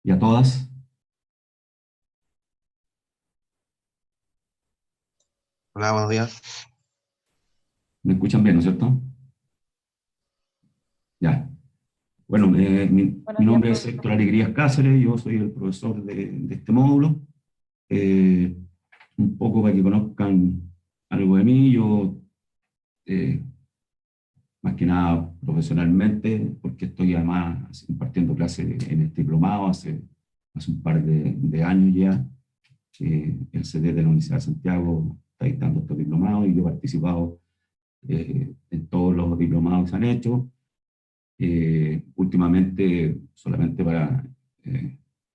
y a todas. Hola, buenos días. ¿Me escuchan bien, no es cierto? Ya. Bueno, mi Buenos días, nombre es profesor. Héctor Alegrías Cáceres, yo soy el profesor de este módulo. Eh, un poco para que conozcan algo de mí, yo eh, más que nada profesionalmente, porque estoy además impartiendo clases en este diplomado hace un par de años ya. El CD de la Universidad de Santiago está dictando estos diplomados y yo he participado en todos los diplomados que se han hecho. Últimamente, solamente para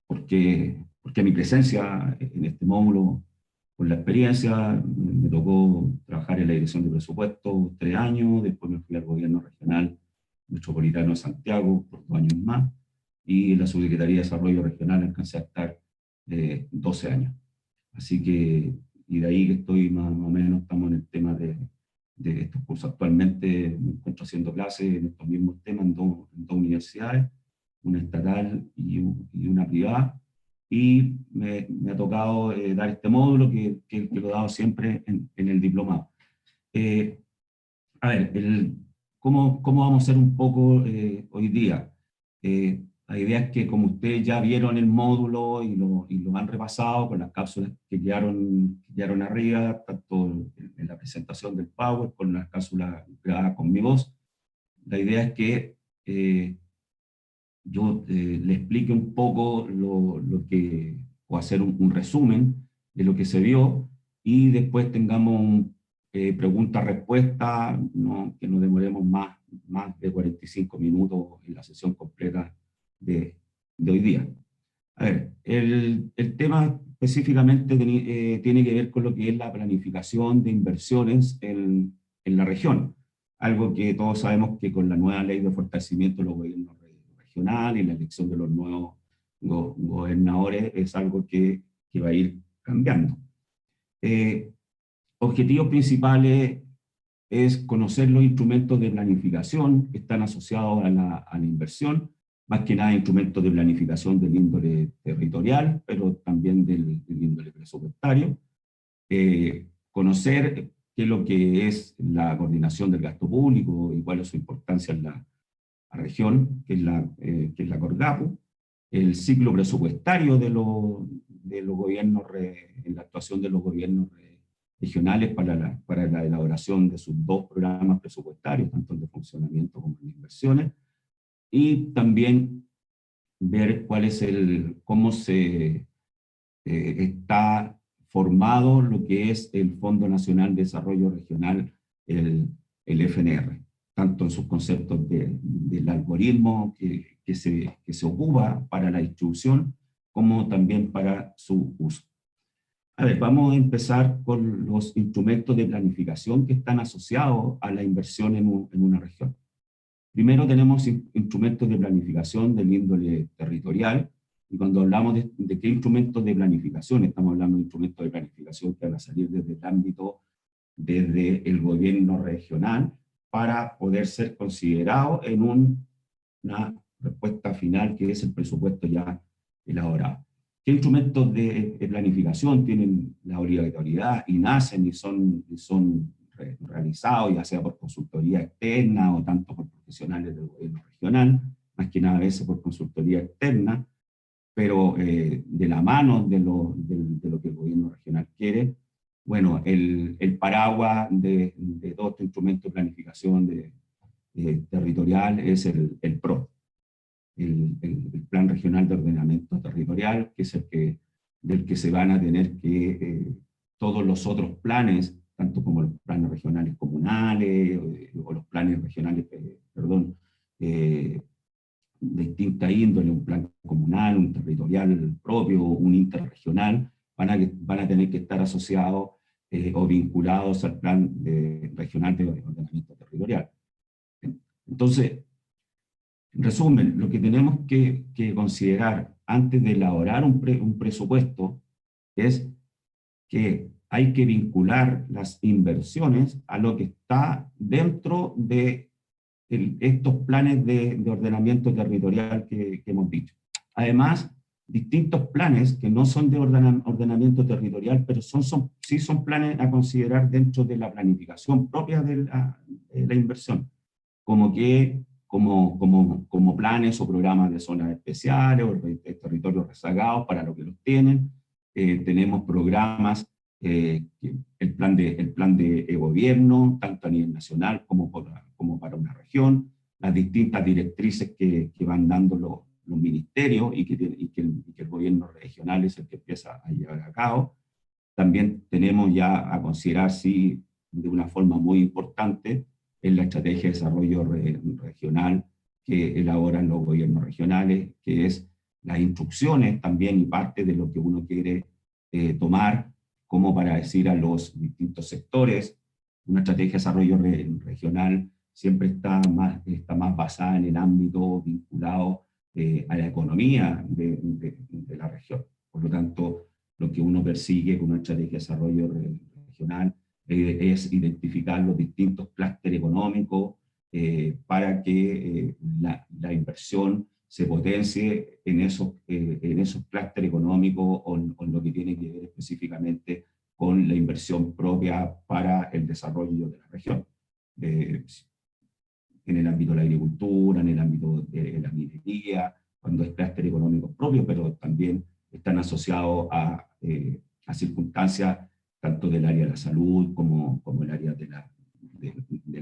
por qué mi presencia en este módulo, con la experiencia, me tocó trabajar en la dirección de presupuesto 3 años, después me fui al gobierno regional metropolitano de Santiago por 2 años más, y en la subsecretaría de Desarrollo Regional alcancé a estar 12 años. Así que, y de ahí que estoy más o menos, estamos en el tema de estos cursos. Actualmente me encuentro haciendo clases en estos mismos temas en dos universidades, una estatal y una privada, y me ha tocado dar este módulo que lo he dado siempre en el diplomado. Eh, a ver, ¿cómo vamos a hacer un poco hoy día? La idea es que como ustedes ya vieron el módulo y lo han repasado con las cápsulas que quedaron arriba, tanto en la presentación del Power, con las cápsulas grabadas con mi voz, la idea es que yo le explique un poco o hacer un resumen de lo que se vio, y después tengamos pregunta-respuesta, ¿no? Que no demoremos más de 45 minutos en la sesión completa de hoy día. A ver, el tema específicamente tiene que ver con lo que es la planificación de inversiones en la región. Algo que todos sabemos que con la nueva ley de fortalecimiento de los gobiernos regionales y la elección de los nuevos gobernadores es algo que va a ir cambiando. Objetivos principales es conocer los instrumentos de planificación que están asociados a la inversión, más que nada instrumentos de planificación del índole territorial, pero también del índole presupuestario. Conocer qué es lo que es la coordinación del gasto público y cuál es su importancia en la región, que es la CORGAPU, el ciclo presupuestario de los gobiernos, en la actuación de los gobiernos regionales para la elaboración de sus dos programas presupuestarios, tanto el de funcionamiento como el de inversiones, y también ver cómo se está formado lo que es el Fondo Nacional de Desarrollo Regional, el FNR, tanto en sus conceptos del algoritmo que se ocupa para la distribución, como también para su uso. A ver, vamos a empezar con los instrumentos de planificación que están asociados a la inversión en una región. Primero tenemos instrumentos de planificación del índole territorial, y cuando hablamos de qué instrumentos de planificación, estamos hablando de instrumentos de planificación que van a salir desde el ámbito, desde el gobierno regional, para poder ser considerados en una respuesta final que es el presupuesto ya elaborado. ¿Qué instrumentos de planificación tienen la obligatoriedad y nacen y son realizados, ya sea por consultoría externa o tanto por profesionales del gobierno regional, más que nada a veces por consultoría externa, pero de la mano de lo que el gobierno regional quiere? Bueno, el paraguas de todo este instrumento de planificación territorial es el PRO, el Plan Regional de Ordenamiento Territorial, que es del que se van a tener que todos los otros planes, tanto como los planes regionales comunales o los planes regionales, perdón, de distinta índole, un plan comunal, un territorial propio, un interregional, van a tener que estar asociados o vinculados al plan regional de ordenamiento territorial. Entonces, en resumen, lo que tenemos que considerar antes de elaborar un presupuesto es que hay que vincular las inversiones a lo que está dentro de estos planes de ordenamiento territorial que hemos dicho. Además, distintos planes que no son de ordenamiento territorial, pero sí son planes a considerar dentro de la planificación propia de la inversión, como planes o programas de zonas especiales o de territorios rezagados para los que los tienen. Tenemos programas, el plan de gobierno, tanto a nivel nacional como para una región, las distintas directrices que van dando los ministerios y que el gobierno regional es el que empieza a llevar a cabo. También tenemos ya a considerar, sí, de una forma muy importante, en la estrategia de desarrollo regional que elaboran los gobiernos regionales, que es las instrucciones también y parte de lo que uno quiere tomar como para decir a los distintos sectores. Una estrategia de desarrollo regional siempre está más basada en el ámbito vinculado a la economía de la región. Por lo tanto, lo que uno persigue con una estrategia de desarrollo regional es identificar los distintos clústeres económicos para que la inversión se potencie en esos clústeres económicos o en lo que tiene que ver específicamente con la inversión propia para el desarrollo de la región. En el ámbito de la agricultura, en el ámbito de la minería, cuando es clúster económico propio, pero también están asociados a circunstancias tanto del área de la salud como el área de la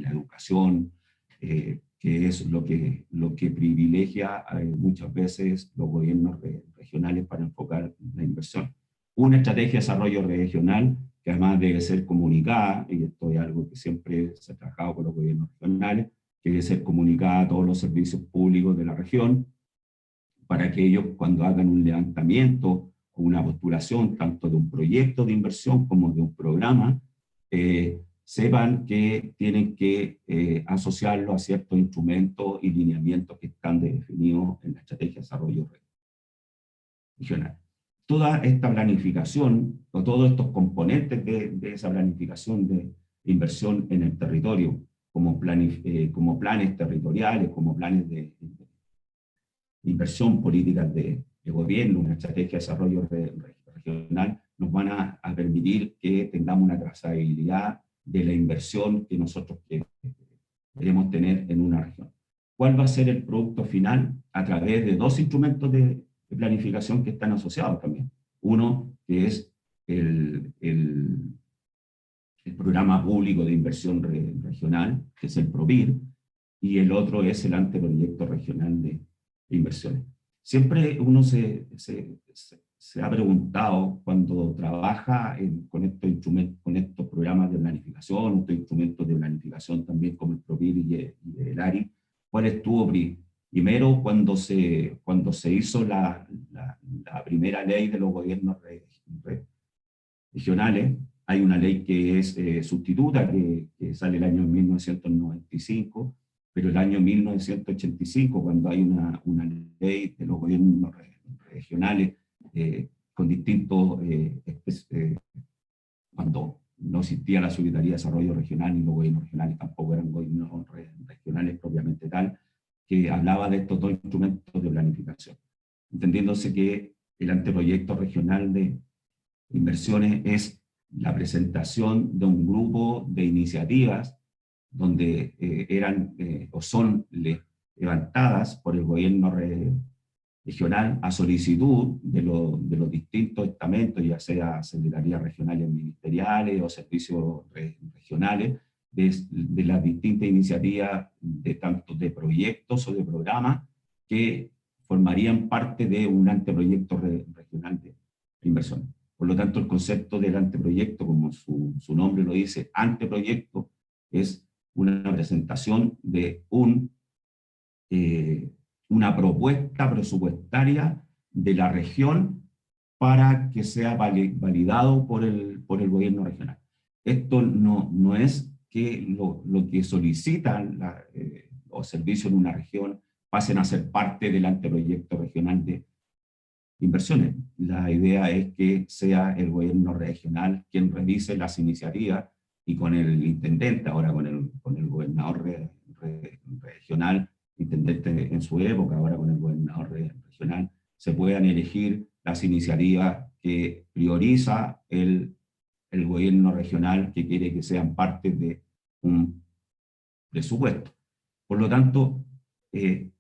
educación, que es lo que privilegia muchas veces los gobiernos regionales para enfocar la inversión. Una estrategia de desarrollo regional que además debe ser comunicada, y esto es algo que siempre se ha trabajado con los gobiernos regionales, que debe ser comunicada a todos los servicios públicos de la región, para que ellos cuando hagan un levantamiento o una postulación, tanto de un proyecto de inversión como de un programa, sepan que tienen que asociarlo a ciertos instrumentos y lineamientos que están definidos en la estrategia de desarrollo regional. Toda esta planificación, o todos estos componentes de esa planificación de inversión en el territorio, como planes territoriales, como planes de inversión, políticas de gobierno, una estrategia de desarrollo regional, nos van a permitir que tengamos una trazabilidad de la inversión que nosotros queremos tener en una región. ¿Cuál va a ser el producto final? A través de dos instrumentos de planificación que están asociados también. Uno, que es el programa público de inversión regional, que es el PROVIR, y el otro es el anteproyecto regional de inversiones. Siempre uno se ha preguntado cuando trabaja con estos programas de planificación, estos instrumentos de planificación también como el PROVIR y el ARI, ¿cuál estuvo primero cuando se hizo la primera ley de los gobiernos regionales? Hay una ley que es sustituta, que sale el año 1995, pero el año 1985, cuando hay una ley de los gobiernos regionales con distintos, cuando no existía la Secretaría de Desarrollo Regional y los gobiernos regionales tampoco eran gobiernos regionales propiamente tal, que hablaba de estos dos instrumentos de planificación, entendiéndose que el anteproyecto regional de inversiones es la presentación de un grupo de iniciativas donde eran o son levantadas por el gobierno regional a solicitud de los distintos estamentos, ya sea secretarías regionales ministeriales o servicios regionales, de las distintas iniciativas tanto de proyectos o de programas que formarían parte de un anteproyecto regional de inversión. Por lo tanto, el concepto del anteproyecto, como su nombre lo dice, anteproyecto, es una presentación de una propuesta presupuestaria de la región para que sea validado por el gobierno regional. Esto no es que lo que solicitan los servicios en una región pasen a ser parte del anteproyecto regional de inversiones. La idea es que sea el gobierno regional quien revise las iniciativas y con el intendente, ahora con el gobernador regional, intendente en su época, ahora con el gobernador regional, se puedan elegir las iniciativas que prioriza el gobierno regional, que quiere que sean parte de un presupuesto. Por lo tanto, este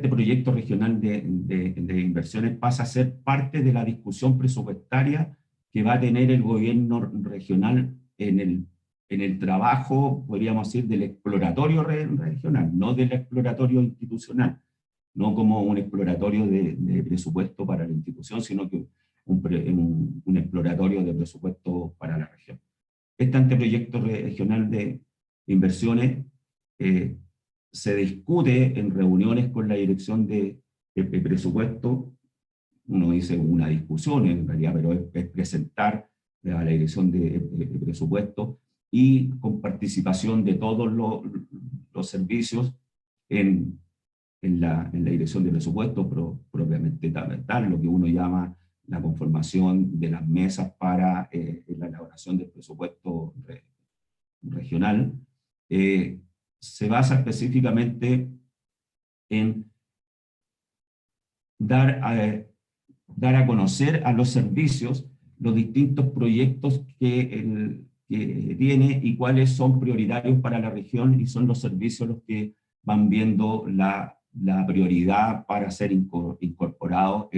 proyecto regional de inversiones pasa a ser parte de la discusión presupuestaria que va a tener el gobierno regional en el trabajo, podríamos decir, del exploratorio regional, no del exploratorio institucional, no como un exploratorio de presupuesto para la institución, sino que un exploratorio de presupuesto para la región. Este anteproyecto regional de inversiones se discute en reuniones con la dirección de presupuesto. Uno dice una discusión en realidad, pero es presentar a la dirección de presupuesto y con participación de todos los servicios en la dirección de presupuesto propiamente tal, lo que uno llama la conformación de las mesas para la elaboración del presupuesto regional. Se basa específicamente en dar a conocer a los servicios los distintos proyectos que tiene y cuáles son prioritarios para la región, y son los servicios los que van viendo la prioridad para ser incorporados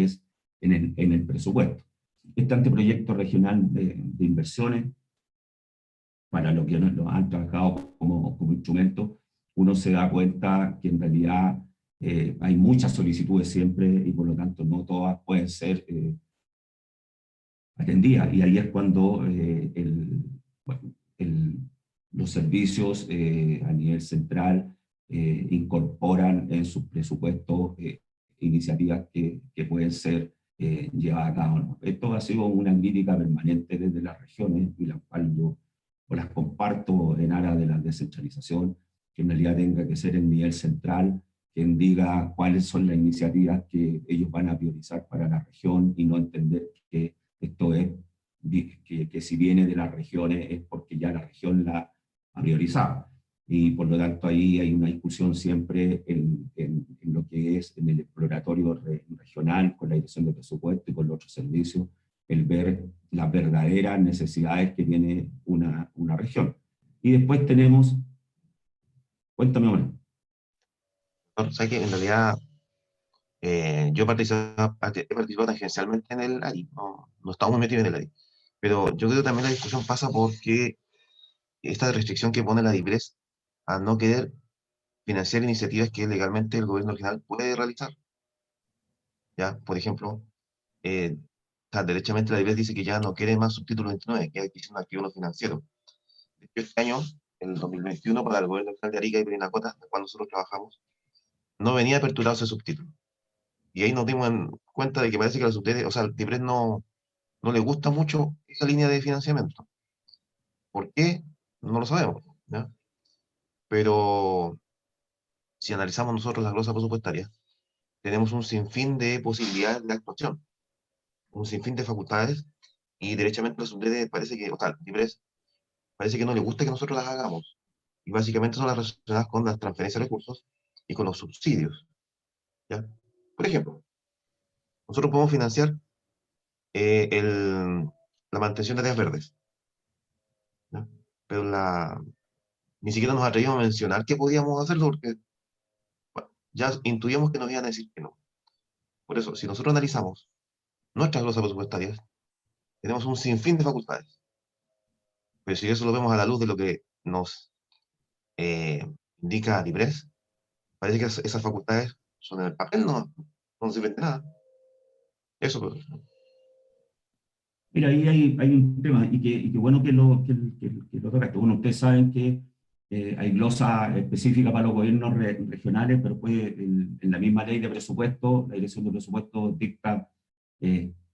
en el presupuesto. Este anteproyecto regional de inversiones, para los que lo han trabajado como instrumento, uno se da cuenta que en realidad hay muchas solicitudes siempre y por lo tanto no todas pueden ser atendidas. Y ahí es cuando los servicios a nivel central incorporan en sus presupuestos iniciativas que pueden ser llevadas a cabo. Esto ha sido una crítica permanente desde las regiones, y la cual yo las comparto en aras de la descentralización, que en realidad tenga que ser el nivel central quien diga cuáles son las iniciativas que ellos van a priorizar para la región, y no entender que esto es, que si viene de las regiones es porque ya la región la ha priorizado. Y por lo tanto ahí hay una discusión siempre en lo que es en el exploratorio regional, con la dirección de presupuesto y con los otros servicios, el ver las verdaderas necesidades que tiene una región. Y después tenemos, cuéntame ahora. O sea que en realidad yo he participado tangencialmente en el ARI, no estamos metidos en el ARI, pero yo creo que también la discusión pasa porque esta restricción que pone la DIPRES a no querer financiar iniciativas que legalmente el gobierno regional puede realizar. ¿Ya? Por ejemplo, o sea, derechamente la DIPRES dice que ya no quiere más subtítulo 29, que hay que ser un activo no financiero. De hecho, este año, en el 2021, para el gobierno regional de Arica y Parinacota, cuando nosotros trabajamos, no venía aperturado ese subtítulo. Y ahí nos dimos cuenta de que parece que a la subdere, o sea, al DIPRES no le gusta mucho esa línea de financiamiento. ¿Por qué? No lo sabemos, ¿ya? Pero si analizamos nosotros las glosas presupuestarias, tenemos un sinfín de posibilidades de actuación, un sinfín de facultades, y derechamente la subdere parece que, o sea, DIPRES parece que no le gusta que nosotros las hagamos. Y básicamente son las relacionadas con las transferencias de recursos y con los subsidios, ¿ya? Por ejemplo, nosotros podemos financiar la mantención de áreas verdes, ¿ya? Pero ni siquiera nos atrevimos a mencionar que podíamos hacerlo porque bueno, ya intuíamos que nos iban a decir que no. Por eso, si nosotros analizamos nuestras glosas presupuestarias, tenemos un sinfín de facultades. Pero si eso lo vemos a la luz de lo que nos indica DIPRES, parece que esas facultades son en el papel, no sirven de nada. Eso, pues. Mira, ahí hay un tema, y que bueno que lo tocaste. Bueno, ustedes saben que hay glosas específicas para los gobiernos regionales, pero en la misma ley de presupuesto, la dirección de presupuesto dicta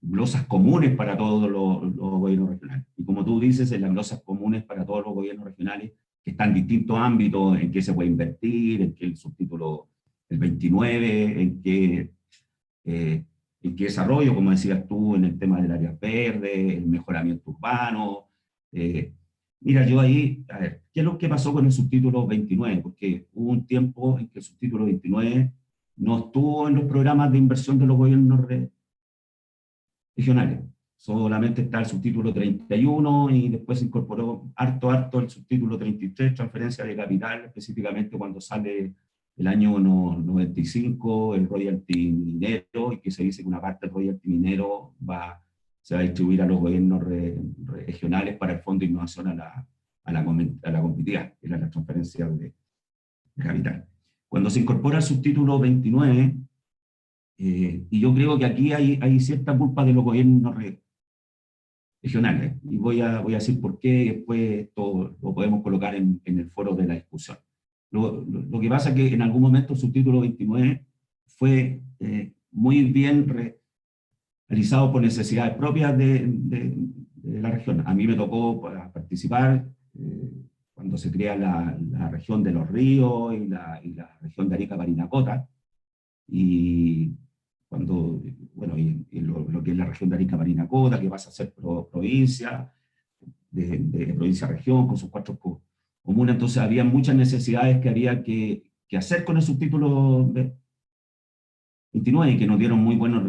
glosas comunes para todos los gobiernos regionales. Y como tú dices, en las glosas comunes para todos los gobiernos regionales, que están en distintos ámbitos, en qué se puede invertir, en qué el subtítulo el 29, en qué desarrollo, como decías tú, en el tema del área verde, el mejoramiento urbano. Mira, yo ahí, a ver, ¿qué es lo que pasó con el subtítulo 29? Porque hubo un tiempo en que el subtítulo 29 no estuvo en los programas de inversión de los gobiernos regionales. Solamente está el subtítulo 31 y después se incorporó harto el subtítulo 33, transferencia de capital, específicamente cuando sale el año 95, el royalty minero, y que se dice que una parte del royalty minero se va a distribuir a los gobiernos regionales para el Fondo de Innovación a la competitividad, que era la transferencia de capital. Cuando se incorpora el subtítulo 29, y yo creo que aquí hay cierta culpa de los gobiernos regionales, y voy a decir por qué, y después esto lo podemos colocar en el foro de la discusión. Lo que pasa es que en algún momento el subtítulo 29 fue muy bien realizado por necesidades propias de la región. A mí me tocó participar cuando se crea la región de los ríos y la región de Arica-Parinacota, y cuando, bueno, y lo que es la región de Arica-Parinacota, que pasa a ser provincia, de provincia-región, con sus 4 comunas. Entonces había muchas necesidades que había que hacer con el subtítulo 29 y que nos dieron muy buenos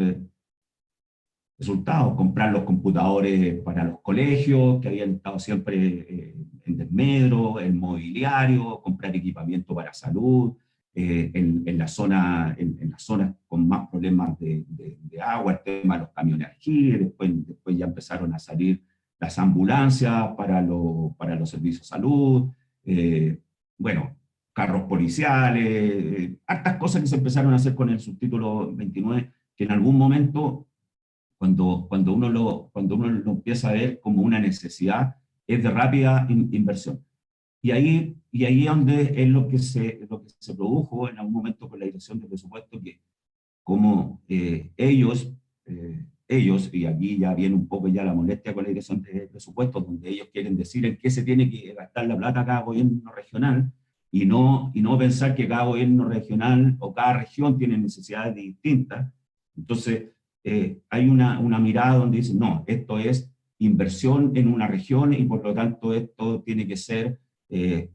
resultados. Comprar los computadores para los colegios, que habían estado siempre en desmedro, el mobiliario, comprar equipamiento para salud, en las zonas con más problemas de agua, el tema de los camiones aljibe. Después ya empezaron a salir las ambulancias para los servicios de salud, bueno, carros policiales, hartas cosas que se empezaron a hacer con el subtítulo 29, que en algún momento, cuando uno lo empieza a ver como una necesidad, es de rápida inversión. Y ahí es donde es lo que se produjo en algún momento con la dirección de presupuesto, que como ellos, y aquí ya viene un poco ya la molestia con la dirección de presupuesto, donde ellos quieren decir en qué se tiene que gastar la plata cada gobierno regional, y no pensar que cada gobierno regional o cada región tiene necesidades distintas. Entonces, hay una mirada donde dicen, no, esto es inversión en una región y por lo tanto esto tiene que ser, entre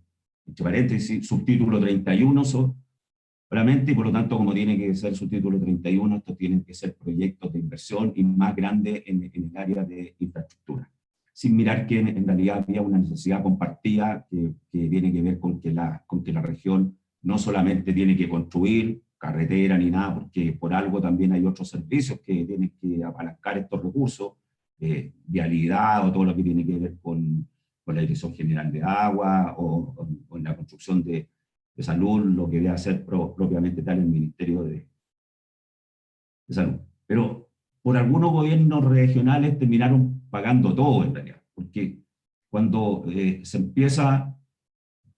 paréntesis, subtítulo 31 solamente, y por lo tanto, como tiene que ser subtítulo 31, estos tienen que ser proyectos de inversión y más grandes en el área de infraestructura, sin mirar que en realidad había una necesidad compartida que tiene que ver con que la región no solamente tiene que construir carretera ni nada, porque por algo también hay otros servicios que tienen que apalancar estos recursos, vialidad o todo lo que tiene que ver con la Dirección General de Agua o en la construcción de salud, lo que debe hacer propiamente tal el Ministerio de Salud. Pero por algunos gobiernos regionales terminaron pagando todo en realidad, porque cuando se empieza,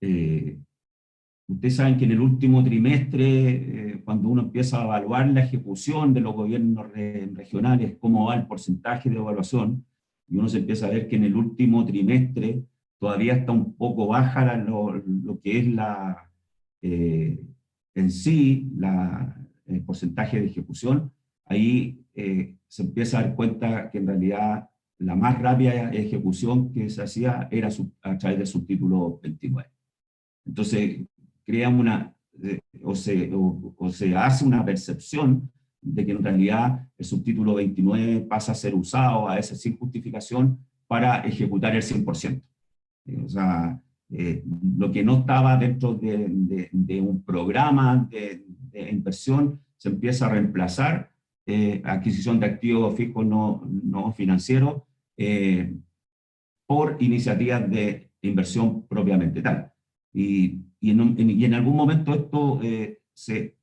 ustedes saben que en el último trimestre, cuando uno empieza a evaluar la ejecución de los gobiernos regionales, cómo va el porcentaje de evaluación, y uno se empieza a ver que en el último trimestre todavía está un poco baja lo que es en sí el porcentaje de ejecución. Ahí se empieza a dar cuenta que en realidad la más rápida ejecución que se hacía era a través del subtítulo 29. Entonces, crea o se hace una percepción de que en realidad el subtítulo 29 pasa a ser usado, a veces sin justificación, para ejecutar el 100%. O sea, lo que no estaba dentro de un programa de inversión se empieza a reemplazar, adquisición de activos fijos no financieros, por iniciativas de inversión propiamente tal. Y en algún momento esto se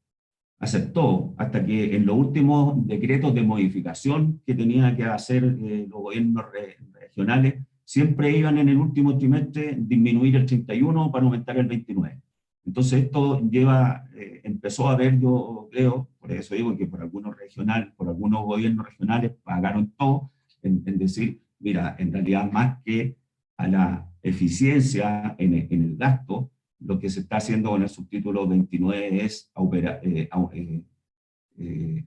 aceptó, hasta que en los últimos decretos de modificación que tenía que hacer los gobiernos regionales, siempre iban en el último trimestre disminuir el 31 para aumentar el 29. Entonces esto empezó a ver, yo creo, por eso digo que por algunos gobiernos regionales pagaron todo, en decir, mira, en realidad más que a la eficiencia en el gasto, lo que se está haciendo con el subtítulo 29 es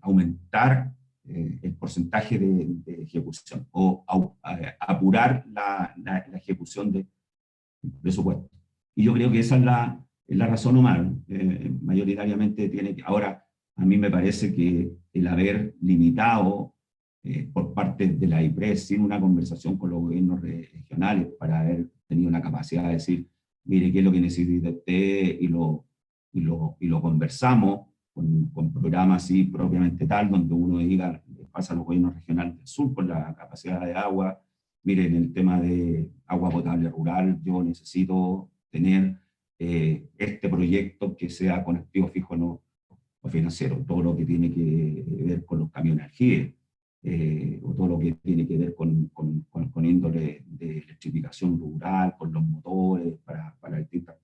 aumentar el porcentaje de ejecución o apurar la ejecución de presupuesto. Y yo creo que esa es la razón humana. Mayoritariamente tiene que... Ahora, a mí me parece que el haber limitado por parte de la IPRES, sin una conversación con los gobiernos regionales, para haber tenido la capacidad de decir, mire, qué es lo que necesita usted, y lo conversamos con programas así propiamente tal, donde uno diga, pasa a los gobiernos regionales del sur con la capacidad de agua, mire, en el tema de agua potable rural, yo necesito tener este proyecto que sea con activo fijo no, o financiero, todo lo que tiene que ver con los camiones aljibe, o todo lo que tiene que ver con índole de electrificación rural, con los motores para distintas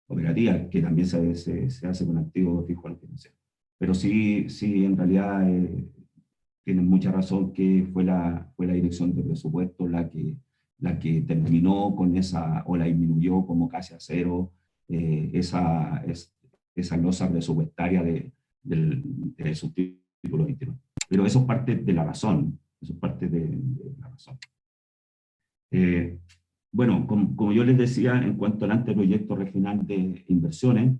cooperativas, que también se hace con activo fijo al financiero. Pero sí, sí, en realidad tienen mucha razón que fue la dirección de presupuesto la que terminó con esa, o la disminuyó como casi a cero, esa losa presupuestaria de subtítulo 29. Pero eso es parte de la razón, eso es parte de la razón. Bueno, como yo les decía, en cuanto al anteproyecto regional de inversiones,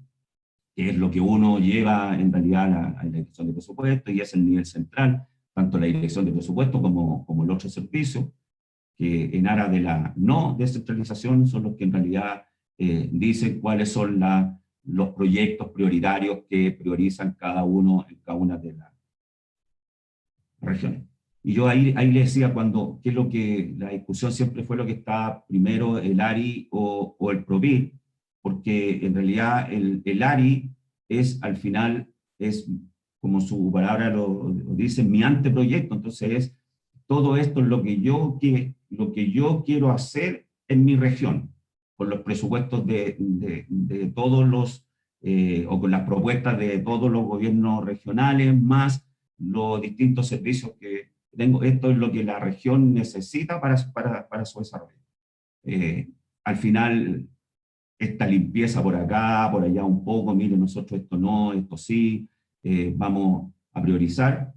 que es lo que uno lleva en realidad a la dirección de presupuesto, y es el nivel central, tanto la dirección de presupuesto como el otro servicio, que en aras de la no descentralización son los que en realidad dicen cuáles son los proyectos prioritarios que priorizan cada uno en cada una de las regiones. Y yo ahí le decía qué es lo que la discusión siempre fue lo que está primero, el ARI o el PROVIR, porque en realidad el ARI es al final, es como su palabra lo dice, mi anteproyecto. Entonces es todo esto es lo que yo quiero hacer en mi región, con los presupuestos de todos los, o con las propuestas de todos los gobiernos regionales, más los distintos servicios que tengo. Esto es lo que la región necesita para su desarrollo. Al final, esta limpieza por acá, por allá un poco, mire, nosotros esto no, esto sí, vamos a priorizar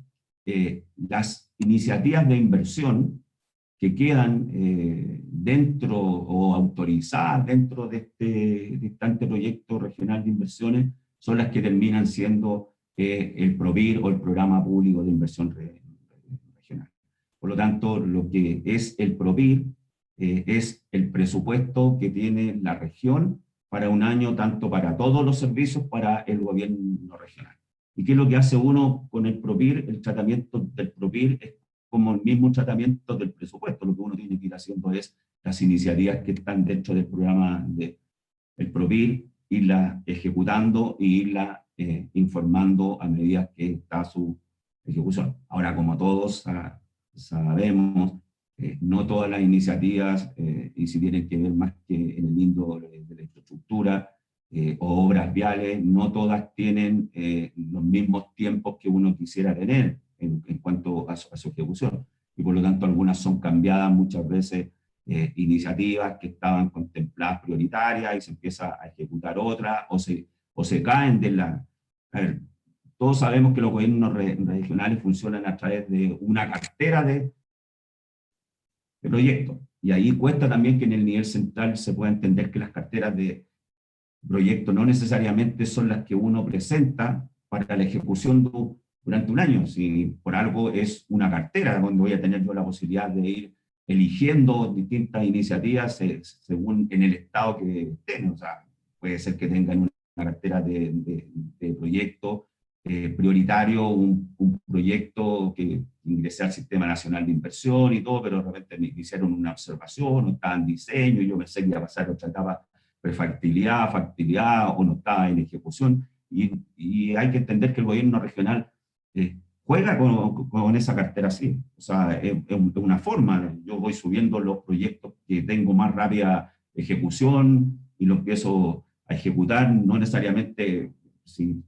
las iniciativas de inversión que quedan dentro o autorizadas dentro de este anteproyecto regional de inversiones, son las que terminan siendo el PROVIR o el Programa Público de Inversión Regional. Por lo tanto, lo que es el PROVIR es el presupuesto que tiene la región para un año, tanto para todos los servicios, para el gobierno regional. ¿Y qué es lo que hace uno con el PROVIR? El tratamiento del PROVIR es como el mismo tratamiento del presupuesto. Lo que uno tiene que ir haciendo es las iniciativas que están dentro del programa del PROVIR, irlas ejecutando y irlas informando a medida que está su ejecución. Ahora, como todos sabemos, no todas las iniciativas, y si tienen que ver más que en el índole de la infraestructura o obras viales, no todas tienen los mismos tiempos que uno quisiera tener en cuanto a su ejecución. Y por lo tanto, algunas son cambiadas muchas veces, iniciativas que estaban contempladas prioritarias y se empieza a ejecutar otras, o se caen de la... A ver, todos sabemos que los gobiernos regionales funcionan a través de una cartera de proyectos. Y ahí cuesta también que en el nivel central se pueda entender que las carteras de proyectos no necesariamente son las que uno presenta para la ejecución durante un año. Si por algo es una cartera donde voy a tener yo la posibilidad de ir eligiendo distintas iniciativas según en el estado que estén. O sea, puede ser que tengan una cartera de proyectos prioritario, un proyecto que ingresé al Sistema Nacional de Inversión y todo, pero de repente me hicieron una observación, no estaba en diseño, y yo pensé que iba a pasar otra etapa, prefactibilidad, factibilidad, o no estaba en ejecución, y hay que entender que el gobierno regional juega con esa cartera así. O sea, es una forma. Yo voy subiendo los proyectos que tengo más rápida ejecución y los empiezo a ejecutar, no necesariamente si,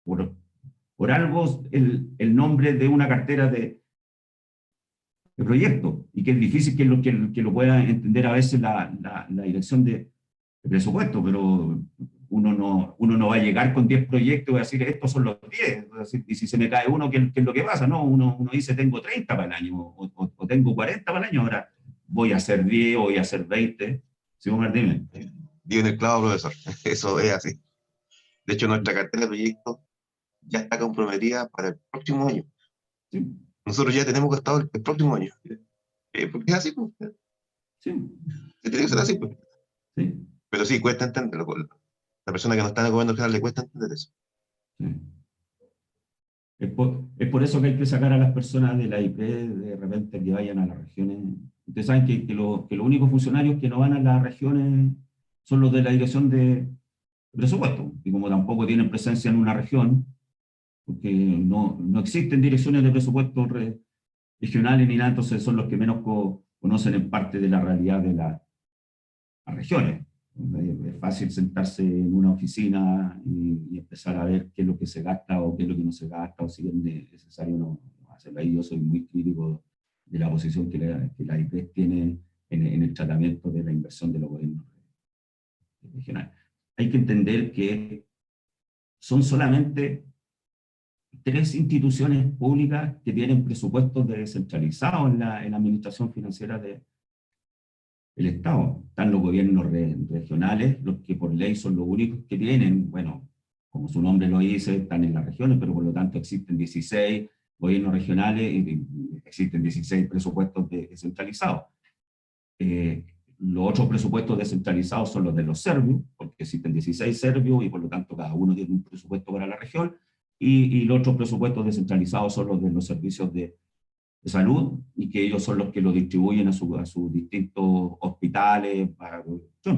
por algo el nombre de una cartera de proyecto, y que es difícil que lo pueda entender a veces la dirección de presupuesto, pero uno no va a llegar con 10 proyectos y va a decir, estos son los 10, y si se me cae uno, ¿qué es lo que pasa? No, uno dice, tengo 30 para el año, o tengo 40 para el año, ahora voy a hacer 10 o voy a hacer 20. ¿Sí, Martín? Dio en el clavo, profesor. Eso es así. De hecho, nuestra cartera de proyectos ya está comprometida para el próximo año. Sí, Nosotros ya tenemos gastado el próximo año. Porque es así, pues. sí, Se tiene que ser así, pues. sí, Pero sí, cuesta entenderlo. La persona que no está en el gobierno general le cuesta entender eso. sí. Es por eso que hay que sacar a las personas de la IP de repente que vayan a las regiones. Ustedes saben que los únicos funcionarios que no van a las regiones son los de la dirección de presupuesto. Y como tampoco tienen presencia en una región, porque no existen direcciones de presupuesto regionales ni nada, entonces son los que menos conocen en parte de la realidad de las regiones. Es fácil sentarse en una oficina y empezar a ver qué es lo que se gasta o qué es lo que no se gasta, o si es necesario no hacerlo. Ahí yo soy muy crítico de la posición que la IPRES tiene en el tratamiento de la inversión de los gobiernos regionales. Hay que entender que son solamente 3 instituciones públicas que tienen presupuestos descentralizados en la administración financiera del Estado. Están los gobiernos regionales, los que por ley son los únicos que tienen, bueno, como su nombre lo dice, están en las regiones, pero por lo tanto existen 16 gobiernos regionales y existen 16 presupuestos descentralizados. Los otros presupuestos descentralizados son los de los serbios, porque existen 16 serbios y por lo tanto cada uno tiene un presupuesto para la región, y los otros presupuestos descentralizados son los de los servicios de salud, y que ellos son los que lo distribuyen a sus distintos hospitales,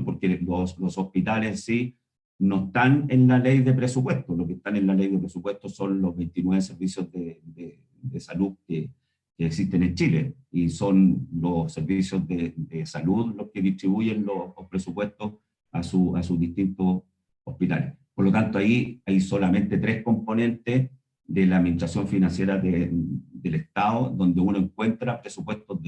porque los hospitales en sí no están en la ley de presupuesto. Lo que están en la ley de presupuesto son los 29 servicios de salud que existen en Chile, y son los servicios de salud los que distribuyen los presupuestos a sus distintos hospitales. Por lo tanto, ahí hay solamente 3 componentes de la administración financiera del Estado, donde uno encuentra presupuestos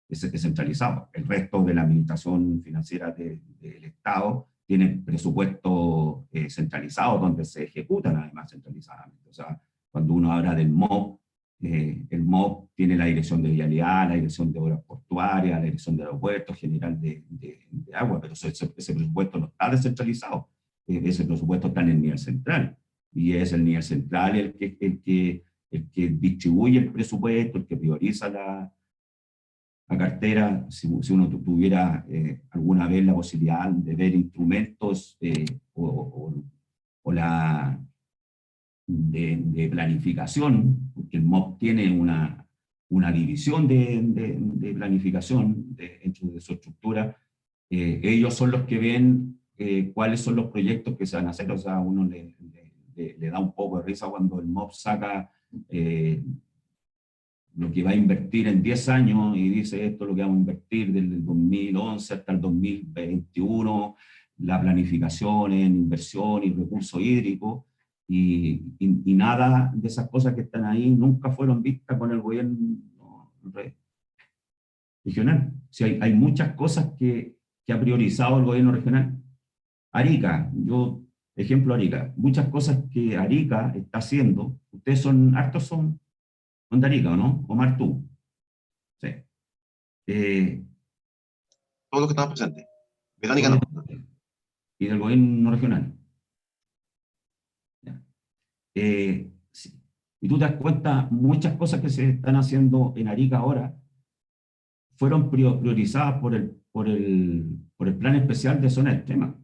descentralizados. El resto de la administración financiera del Estado tiene presupuestos centralizados, donde se ejecutan además centralizadamente. O sea, cuando uno habla del MOP, el MOP tiene la dirección de vialidad, la dirección de obras portuarias, la dirección de aeropuertos, general de agua, pero ese presupuesto no está descentralizado. Ese presupuesto está en el nivel central, y es el nivel central el que distribuye el presupuesto, el que prioriza la cartera. Si uno tuviera alguna vez la posibilidad de ver instrumentos o la de planificación, porque el MOP tiene una división de planificación dentro de su estructura. Ellos son los que ven cuáles son los proyectos que se van a hacer. O sea, uno le da un poco de risa cuando el MOP saca lo que va a invertir en 10 años y dice esto es lo que vamos a invertir desde el 2011 hasta el 2021, la planificación en inversión y recursos hídricos, y nada de esas cosas que están ahí nunca fueron vistas con el gobierno regional. Si hay muchas cosas que ha priorizado el gobierno regional. Arica, ejemplo Arica, muchas cosas que Arica está haciendo, ustedes hartos son de Arica, ¿o no? Omar, tú. Sí. Todos los que estamos presentes. Verónica Todo no. y del gobierno regional. Ya. Sí. Y tú te das cuenta, muchas cosas que se están haciendo en Arica ahora fueron priorizadas por el plan especial de zona extrema.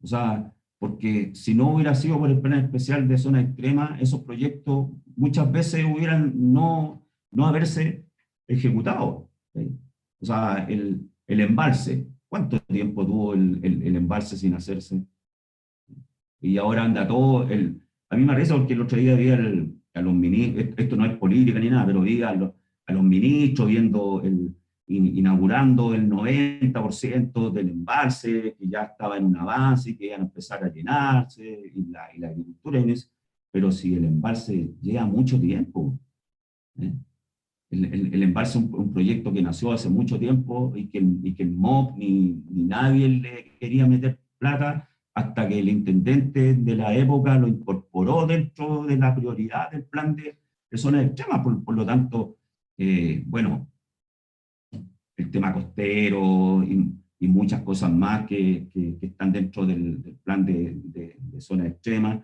O sea, porque si no hubiera sido por el plan especial de zona extrema, esos proyectos muchas veces hubieran no haberse ejecutado. ¿Sí? O sea, el embalse, ¿cuánto tiempo tuvo el embalse sin hacerse? Y ahora anda todo. A mí me parece porque el otro día vi a los ministros, esto no es política ni nada, pero vi a los ministros viendo inaugurando el 90% del embalse, que ya estaba en un avance y que iban a empezar a llenarse, y la agricultura en eso. Pero si el embalse lleva mucho tiempo, ¿eh? El embalse es un proyecto que nació hace mucho tiempo, y que el MOP ni nadie le quería meter plata hasta que el intendente de la época lo incorporó dentro de la prioridad del plan de zonas extremas. Por lo tanto, bueno, el tema costero y muchas cosas más que están dentro del plan de zonas extremas.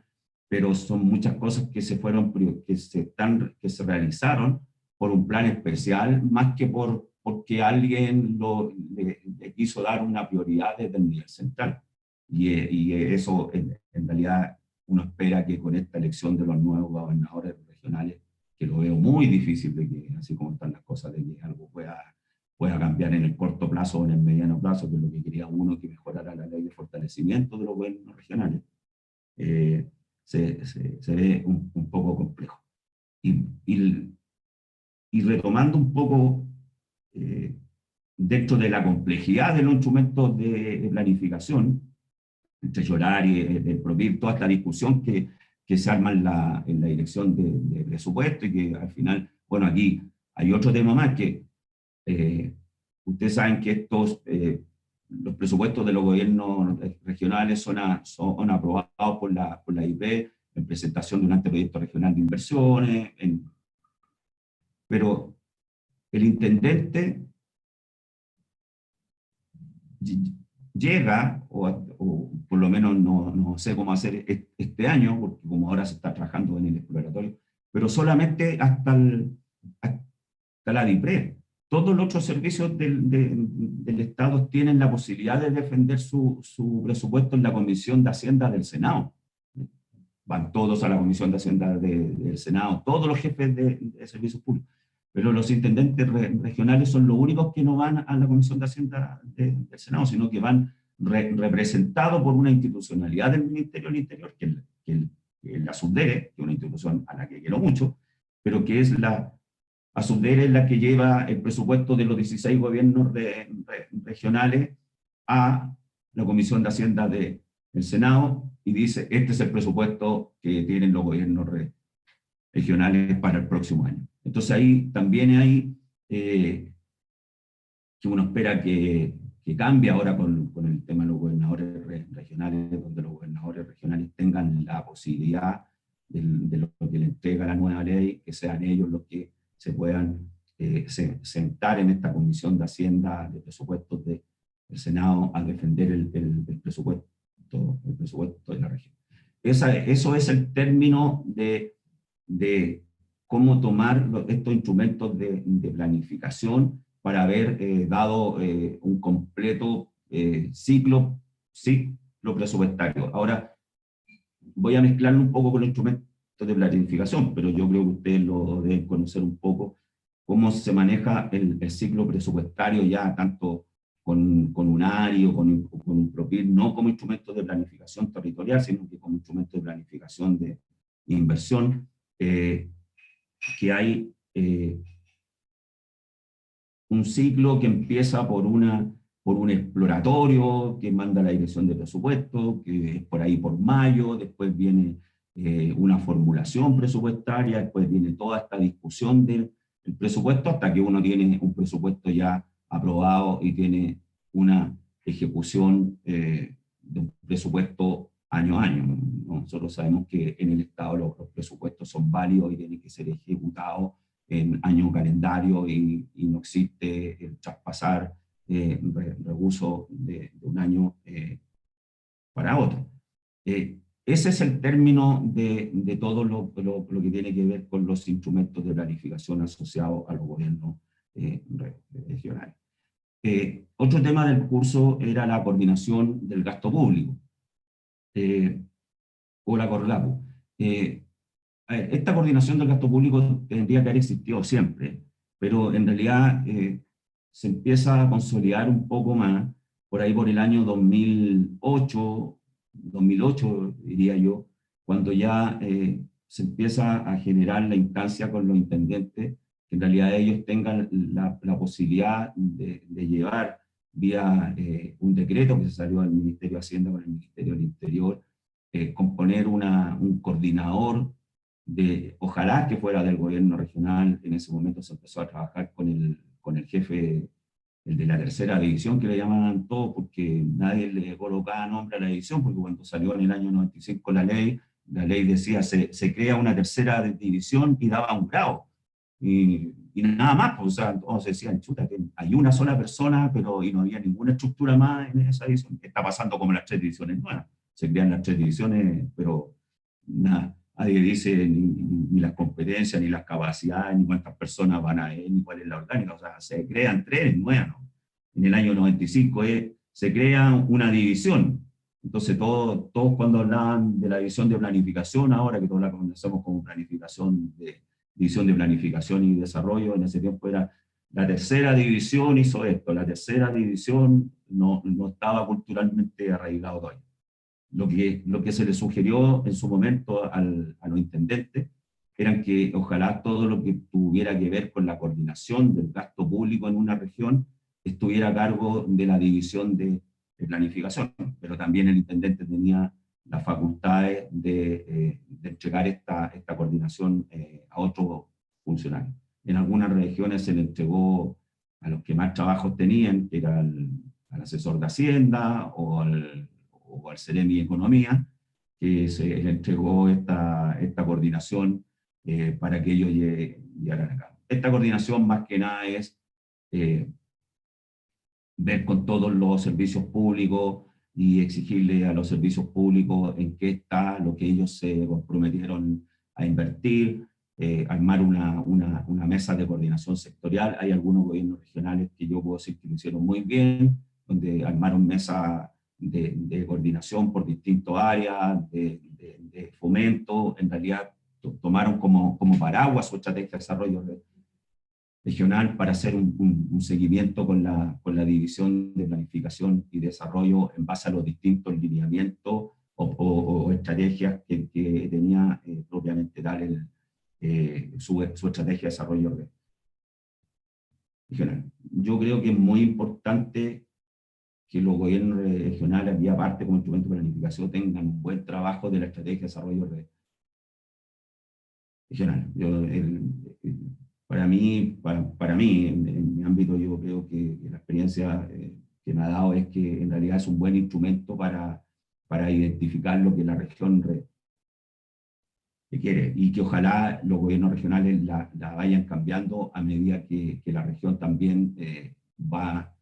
pero son muchas cosas que se fueron, que se realizaron por un plan especial, más que porque alguien le quiso dar una prioridad desde el nivel central. Y eso, en realidad, uno espera que con esta elección de los nuevos gobernadores regionales, que lo veo muy difícil de que, así como están las cosas, de que algo pueda cambiar en el corto plazo o en el mediano plazo, que es lo que quería uno, que mejorara la ley de fortalecimiento de los gobiernos regionales, se ve un poco complejo. Y retomando un poco, dentro de la complejidad de los instrumentos de planificación, entre llorar y el PROPIP, toda esta discusión que se arma en la dirección de presupuesto, y que al final, bueno, aquí hay otro tema más, que ustedes saben que los presupuestos de los gobiernos regionales son aprobados por la IP en presentación de un anteproyecto regional de inversiones, pero el intendente llega, o por lo menos no sé cómo hacer este año, porque como ahora se está trabajando en el exploratorio, pero solamente hasta la DIPRE. Todos los otros servicios del Estado tienen la posibilidad de defender su presupuesto en la Comisión de Hacienda del Senado. Van todos a la Comisión de Hacienda del Senado, todos los jefes de servicios públicos. Pero los intendentes regionales son los únicos que no van a la Comisión de Hacienda del Senado, sino que van representados por una institucionalidad del Ministerio del Interior, que es la SUDERE, que es una institución a la que quiero mucho, pero que es la SUDERE es la que lleva el presupuesto de los 16 gobiernos regionales a la Comisión de Hacienda del Senado y dice, este es el presupuesto que tienen los gobiernos regionales para el próximo año. Entonces ahí también hay que uno espera que cambie ahora con el tema de los gobernadores regionales, donde los gobernadores regionales tengan la posibilidad de lo que le entrega la nueva ley, que sean ellos los que se puedan sentar en esta Comisión de Hacienda de Presupuestos del Senado a defender el presupuesto de la región. Eso es el término de cómo tomar estos instrumentos de planificación para haber dado un completo ciclo presupuestario. Ahora, voy a mezclarlo un poco con los instrumentos de planificación, pero yo creo que ustedes lo deben conocer un poco, cómo se maneja el ciclo presupuestario ya tanto con UNARI o con un PROPIP, no como instrumentos de planificación territorial, sino que como instrumentos de planificación de inversión, que hay un ciclo que empieza por un exploratorio que manda la dirección de presupuesto, que es por ahí por mayo, después viene una formulación presupuestaria, después viene toda esta discusión del presupuesto, hasta que uno tiene un presupuesto ya aprobado y tiene una ejecución de un presupuesto año a año. Nosotros sabemos que en el Estado los presupuestos son válidos y tienen que ser ejecutados en año calendario y no existe el traspasar recursos de un año para otro. Ese es el término de todo lo que tiene que ver con los instrumentos de planificación asociados a los gobiernos regionales. Otro tema del curso era la coordinación del gasto público, o la CORGAPU. Esta coordinación del gasto público tendría que haber existido siempre, pero en realidad se empieza a consolidar un poco más por ahí por el año 2008 diría yo, cuando ya se empieza a generar la instancia con los intendentes, que en realidad ellos tengan la posibilidad de llevar vía un decreto que se salió del Ministerio de Hacienda con el Ministerio del Interior, componer un coordinador ojalá que fuera del gobierno regional. En ese momento se empezó a trabajar con el jefe, el de la tercera división, que le llamaban todos, porque nadie le colocaba nombre a la división, porque cuando salió en el año 95 la ley decía se crea una tercera división y daba un grado. Y nada más, pues, o sea, todos decían, chuta, que hay una sola persona, y no había ninguna estructura más en esa división. Está pasando como las 3 divisiones nuevas. Se crean las 3 divisiones, pero nadie dice ni las competencias, ni las capacidades, ni cuántas personas van a ir, ni cuál es la orgánica. O sea, se crean trenes nuevas, ¿no? En el año 95 se crea una división. Entonces todos cuando hablaban de la división de planificación, ahora que todos la conocemos como división de planificación y desarrollo, en ese tiempo era la tercera división hizo esto, la tercera división no estaba culturalmente arraigado todavía. Lo que se le sugirió en su momento a los intendentes eran que ojalá todo lo que tuviera que ver con la coordinación del gasto público en una región estuviera a cargo de la división de planificación, pero también el intendente tenía las facultades de entregar esta coordinación a otros funcionarios. En algunas regiones se le entregó a los que más trabajos tenían, que era al asesor de Hacienda o al Ceremi de Economía, que se le entregó esta coordinación para que ellos llegaran a cabo. Esta coordinación más que nada es ver con todos los servicios públicos y exigirle a los servicios públicos en qué está lo que ellos se comprometieron a invertir, armar una mesa de coordinación sectorial. Hay algunos gobiernos regionales que yo puedo decir que lo hicieron muy bien, donde armaron mesas de coordinación por distintas áreas, de fomento. En realidad tomaron como paraguas su estrategia de desarrollo regional para hacer un seguimiento con la división de planificación y desarrollo en base a los distintos lineamientos o estrategias que tenía propiamente tal su estrategia de desarrollo regional. Yo creo que es muy importante que los gobiernos regionales, y aparte como instrumento de planificación, tengan un buen trabajo de la estrategia de desarrollo regional. Para mí, en mi ámbito, yo creo que la experiencia que me ha dado es que en realidad es un buen instrumento para identificar lo que la región quiere, y que ojalá los gobiernos regionales la vayan cambiando a medida que la región también va.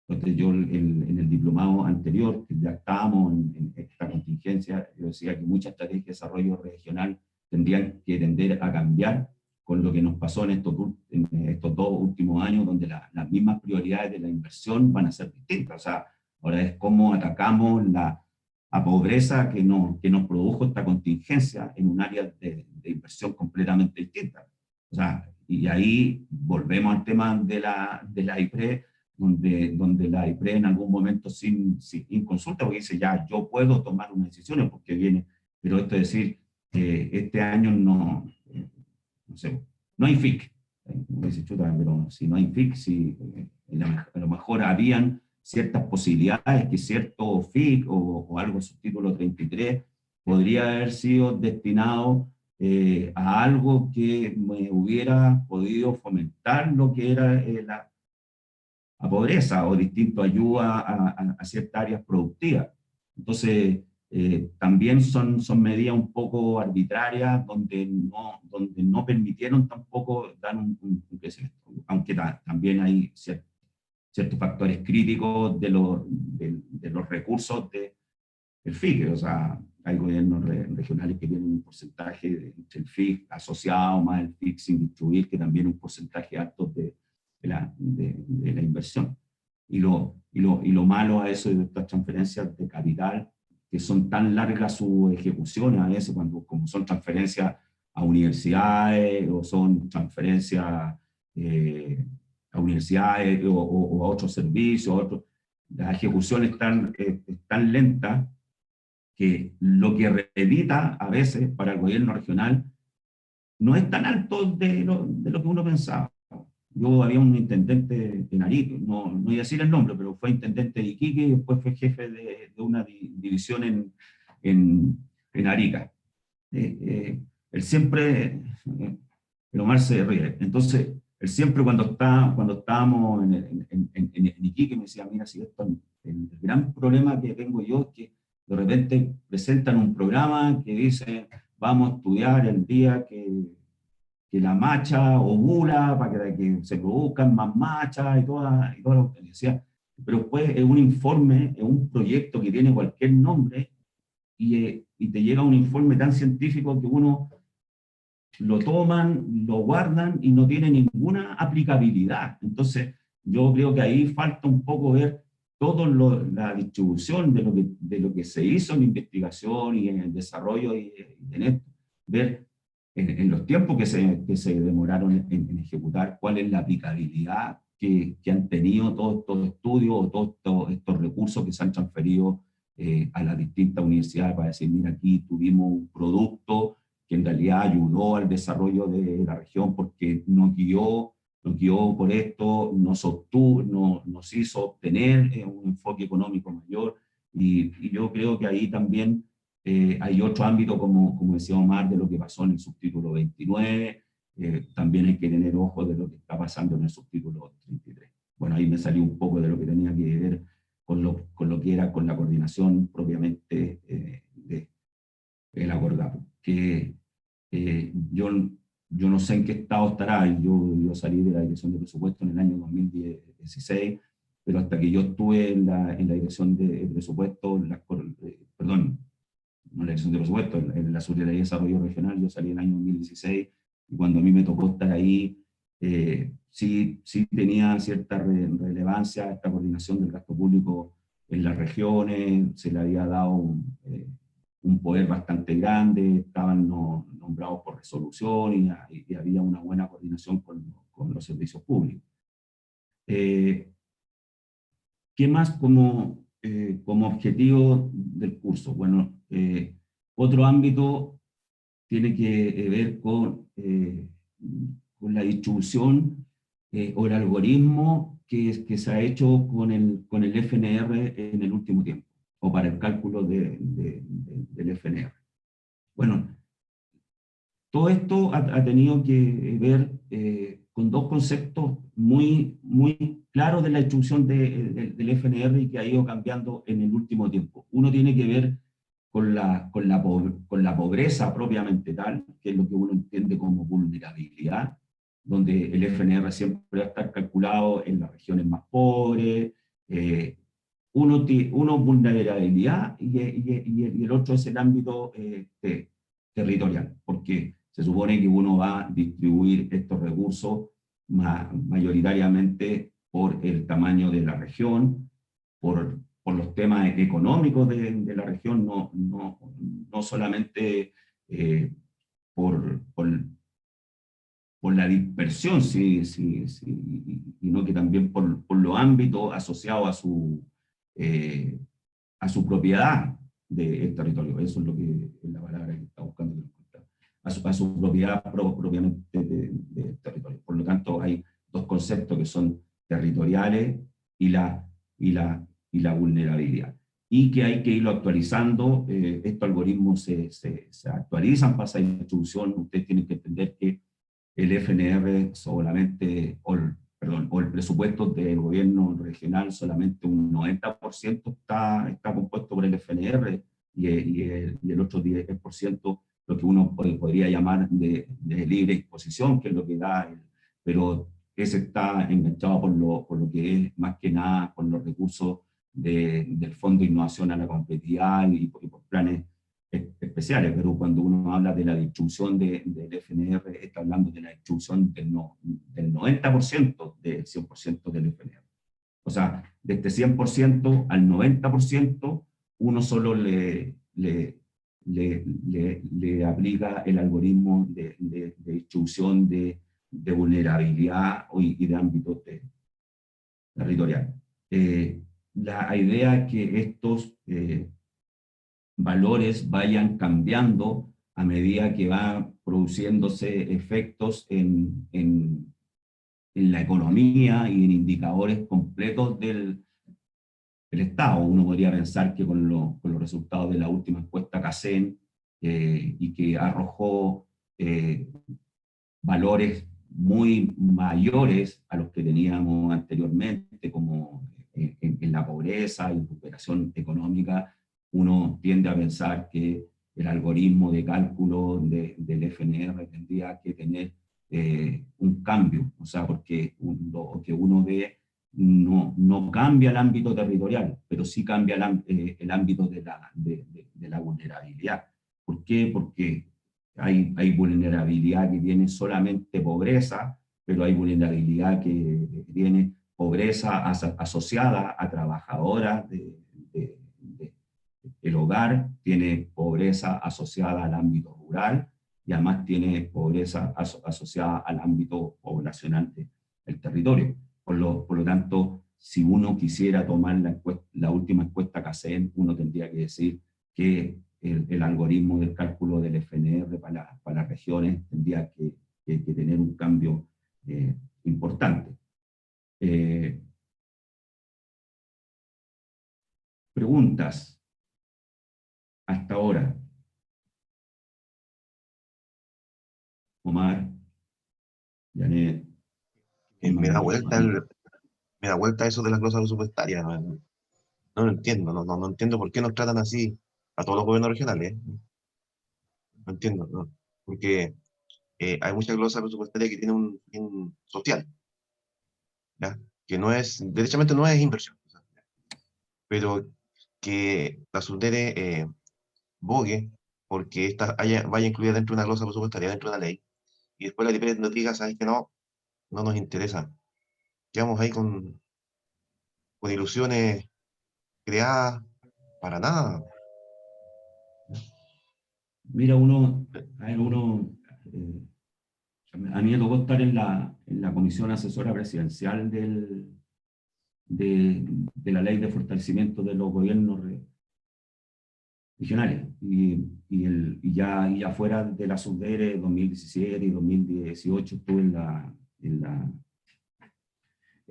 Entonces yo en el diplomado anterior, que ya estábamos en esta contingencia, yo decía que muchas estrategias de desarrollo regional tendrían que tender a cambiar con lo que nos pasó en estos 2 últimos años, donde las mismas prioridades de la inversión van a ser distintas. O sea, ahora es cómo atacamos la pobreza que nos produjo esta contingencia en un área de inversión completamente distinta. O sea, y ahí volvemos al tema de la IPRE, donde la IPRE en algún momento sin consulta, porque dice ya, yo puedo tomar unas decisiones porque viene, pero esto es decir, este año no sé, no hay FIC, pero si no hay FIC, a lo mejor habían ciertas posibilidades que cierto FIC o algo subtítulo 33 podría haber sido destinado a algo que me hubiera podido fomentar lo que era la pobreza o distinto ayuda a ciertas áreas productivas. Entonces, también son medidas un poco arbitrarias donde no permitieron tampoco dar un crecimiento, aunque también hay ciertos factores críticos de los recursos del FIC. O sea, hay gobiernos regionales que tienen un porcentaje entre el FIC asociado más el FIC sin distribuir, que también un porcentaje alto de la inversión. Y lo malo a eso de estas transferencias de capital, que son tan largas sus ejecuciones a veces, como son transferencias a universidades o son transferencias a universidades o a otros servicios, las ejecuciones están tan lentas que lo que evita a veces para el gobierno regional no es tan alto de lo que uno pensaba. Yo había un intendente en Arica, no voy a decir el nombre, pero fue intendente de Iquique y después fue jefe de una división en Arica. Él siempre, el Omar se ríe, entonces él siempre cuando estábamos en Iquique me decía, mira, si esto, el gran problema que tengo yo es que de repente presentan un programa que dice, vamos a estudiar el día que la macha ovula para que se produzcan más machas y toda lo que decía. Pero después es un informe, es un proyecto que tiene cualquier nombre y y te llega un informe tan científico que uno lo toman, lo guardan y no tiene ninguna aplicabilidad. Entonces, yo creo que ahí falta un poco ver toda la distribución de lo que se hizo en investigación y en el desarrollo y en esto, ver en los tiempos que se demoraron en ejecutar cuál es la aplicabilidad que han tenido todos estos estudios o todos estos recursos que se han transferido a las distintas universidades para decir, mira, aquí tuvimos un producto que en realidad ayudó al desarrollo de la región porque nos guió por esto, nos hizo obtener un enfoque económico mayor, y yo creo que ahí también hay otro ámbito, como decía Omar, de lo que pasó en el subtítulo 29, también hay que tener ojo de lo que está pasando en el subtítulo 33. Bueno, ahí me salió un poco de lo que tenía que ver con lo que era con la coordinación propiamente de la CORDAP, que yo no sé en qué estado estará. Yo salí de la dirección de presupuesto en el año 2016, pero hasta que yo estuve en la dirección de presupuesto, perdón, no la dirección de presupuesto, en la Secretaría de Desarrollo Regional, yo salí en el año 2016, y cuando a mí me tocó estar ahí, sí tenía cierta relevancia esta coordinación del gasto público en las regiones, se le había dado un poder bastante grande, estaban nombrados por resolución y había una buena coordinación con los servicios públicos. ¿Qué más como objetivo del curso? Bueno, otro ámbito tiene que ver con la distribución o el algoritmo que se ha hecho con el FNR en el último tiempo, o para el cálculo del FNR. Bueno, todo esto ha tenido que ver con dos conceptos muy claros de la distribución del FNR y que ha ido cambiando en el último tiempo. Uno tiene que ver con la pobreza propiamente tal, que es lo que uno entiende como vulnerabilidad, donde el FNR siempre va a estar calculado en las regiones más pobres. Uno vulnerabilidad y el otro es el ámbito territorial, porque se supone que uno va a distribuir estos recursos mayoritariamente por el tamaño de la región, por los temas económicos de la región, no solamente por la dispersión, sino que también por los ámbitos asociados a su propiedad del territorio. Eso es lo que es la palabra que está buscando que encontrar. A su propiedad propiamente del territorio. Por lo tanto, hay dos conceptos que son territoriales y la vulnerabilidad. Y que hay que irlo actualizando. Estos algoritmos se actualizan para esa distribución. Ustedes tienen que entender que el FNR solamente, o el presupuesto del gobierno regional, solamente un 90% está compuesto por el FNR, y el otro 10% lo que uno podría llamar de libre disposición, que es lo que da, pero ese está enganchado por lo que es más que nada con los recursos del Fondo de Innovación a la Competitividad y por planes especiales, pero cuando uno habla de la distribución del FNR, está hablando de la distribución del 90% del 100% del FNR. O sea, de este 100% al 90%, uno solo le aplica el algoritmo de distribución de vulnerabilidad y de ámbito territorial. La idea es que estos valores vayan cambiando a medida que va produciéndose efectos en la economía y en indicadores completos del Estado. Uno podría pensar que con los resultados de la última encuesta CACEN, y que arrojó valores muy mayores a los que teníamos anteriormente, como en la pobreza y recuperación económica, uno tiende a pensar que el algoritmo de cálculo del FNR tendría que tener un cambio, o sea, porque lo que uno ve no cambia el ámbito territorial, pero sí cambia el ámbito de la vulnerabilidad. ¿Por qué? Porque hay vulnerabilidad que tiene solamente pobreza, pero hay vulnerabilidad que tiene pobreza asociada a trabajadoras el hogar, tiene pobreza asociada al ámbito rural y además tiene pobreza asociada al ámbito poblacional del territorio. Por lo tanto, si uno quisiera tomar la última encuesta CACEN, uno tendría que decir que el algoritmo del cálculo del FNR para las regiones tendría que tener un cambio importante. Preguntas hasta ahora. Omar, Janet. Me da vuelta me da vuelta eso de las glosas presupuestarias. No lo entiendo, no entiendo por qué nos tratan así a todos los gobiernos regionales. No entiendo, ¿no? Porque hay muchas glosas presupuestarias que tienen un fin social, ¿ya? Que no es, derechamente no es inversión, o sea, pero que la Sundere bogue porque esta vaya incluida dentro de una glosa presupuestaria, dentro de una ley, y después la DIPRED nos diga, ¿sabes que no? No nos interesa. Quedamos ahí con ilusiones creadas para nada. Mira, eh, a mí me tocó estar en la comisión asesora presidencial de la ley de fortalecimiento de los gobiernos regionales. Y ya fuera de la Sundere 2017 y 2018 estuve en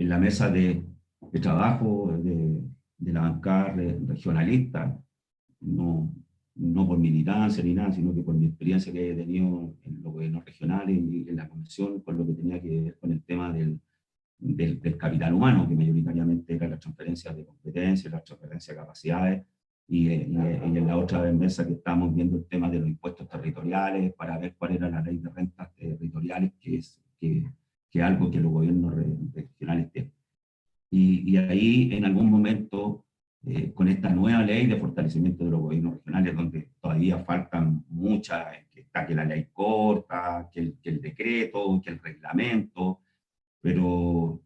la mesa de trabajo de la bancada regionalista, no por militancia ni nada, sino que por mi experiencia que he tenido en los gobiernos regionales y en la comisión, con lo que tenía que ver con el tema del capital humano, que mayoritariamente era la transferencia de competencias, la transferencia de capacidades, y en la otra mesa que estábamos viendo el tema de los impuestos territoriales, para ver cuál era la ley de rentas territoriales, que es algo que los gobiernos regionales tienen. Y ahí, en algún momento, con esta nueva ley de fortalecimiento de los gobiernos regionales, donde todavía faltan muchas, que está que la ley corta, que el decreto, que el reglamento, pero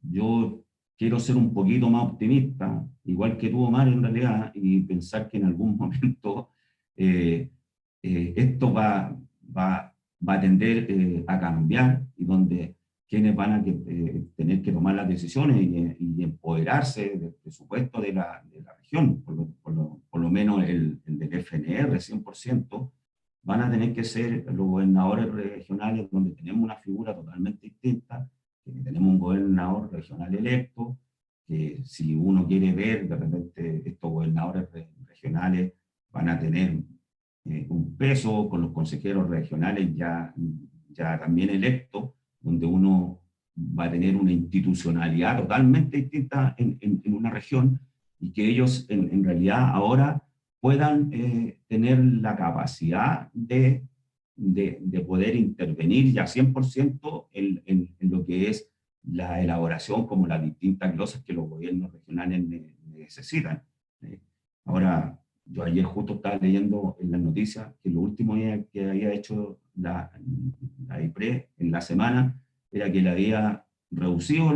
yo quiero ser un poquito más optimista, igual que tú, Omar, en realidad, y pensar que en algún momento eh, esto va a tender a cambiar, y donde quienes van a tener que tomar las decisiones y empoderarse del presupuesto de la región, por lo menos el del FNR 100%, van a tener que ser los gobernadores regionales, donde tenemos una figura totalmente distinta, que tenemos un gobernador regional electo, que si uno quiere ver, de repente estos gobernadores regionales van a tener un peso con los consejeros regionales ya también electos, donde uno va a tener una institucionalidad totalmente distinta en una región, y que ellos en realidad ahora puedan tener la capacidad de poder intervenir ya 100% en lo que es la elaboración, como las distintas glosas que los gobiernos regionales necesitan. Ahora, yo ayer justo estaba leyendo en las noticias que lo último que había hecho la IPRE en la semana era que le había reducido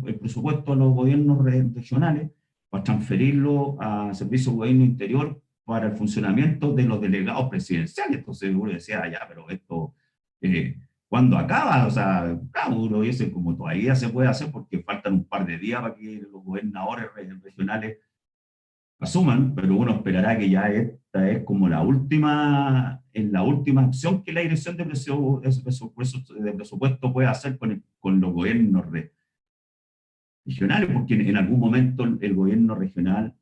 el presupuesto a los gobiernos regionales para transferirlo a Servicio de Gobierno Interior para el funcionamiento de los delegados presidenciales. Entonces uno decía, ya, pero esto, ¿cuándo acaba? O sea, claro, uno dice, como todavía se puede hacer, porque faltan un par de días para que los gobernadores regionales asuman, pero uno esperará que ya esta es como la última acción que la dirección de presupuesto puede hacer con los gobiernos regionales, porque en algún momento el gobierno regional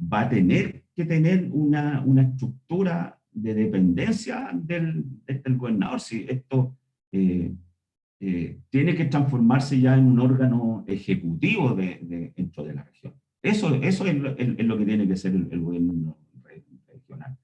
va a tener que tener una estructura de dependencia del gobernador. Si esto tiene que transformarse ya en un órgano ejecutivo dentro de la región. Eso es lo que tiene que ser el gobierno regional.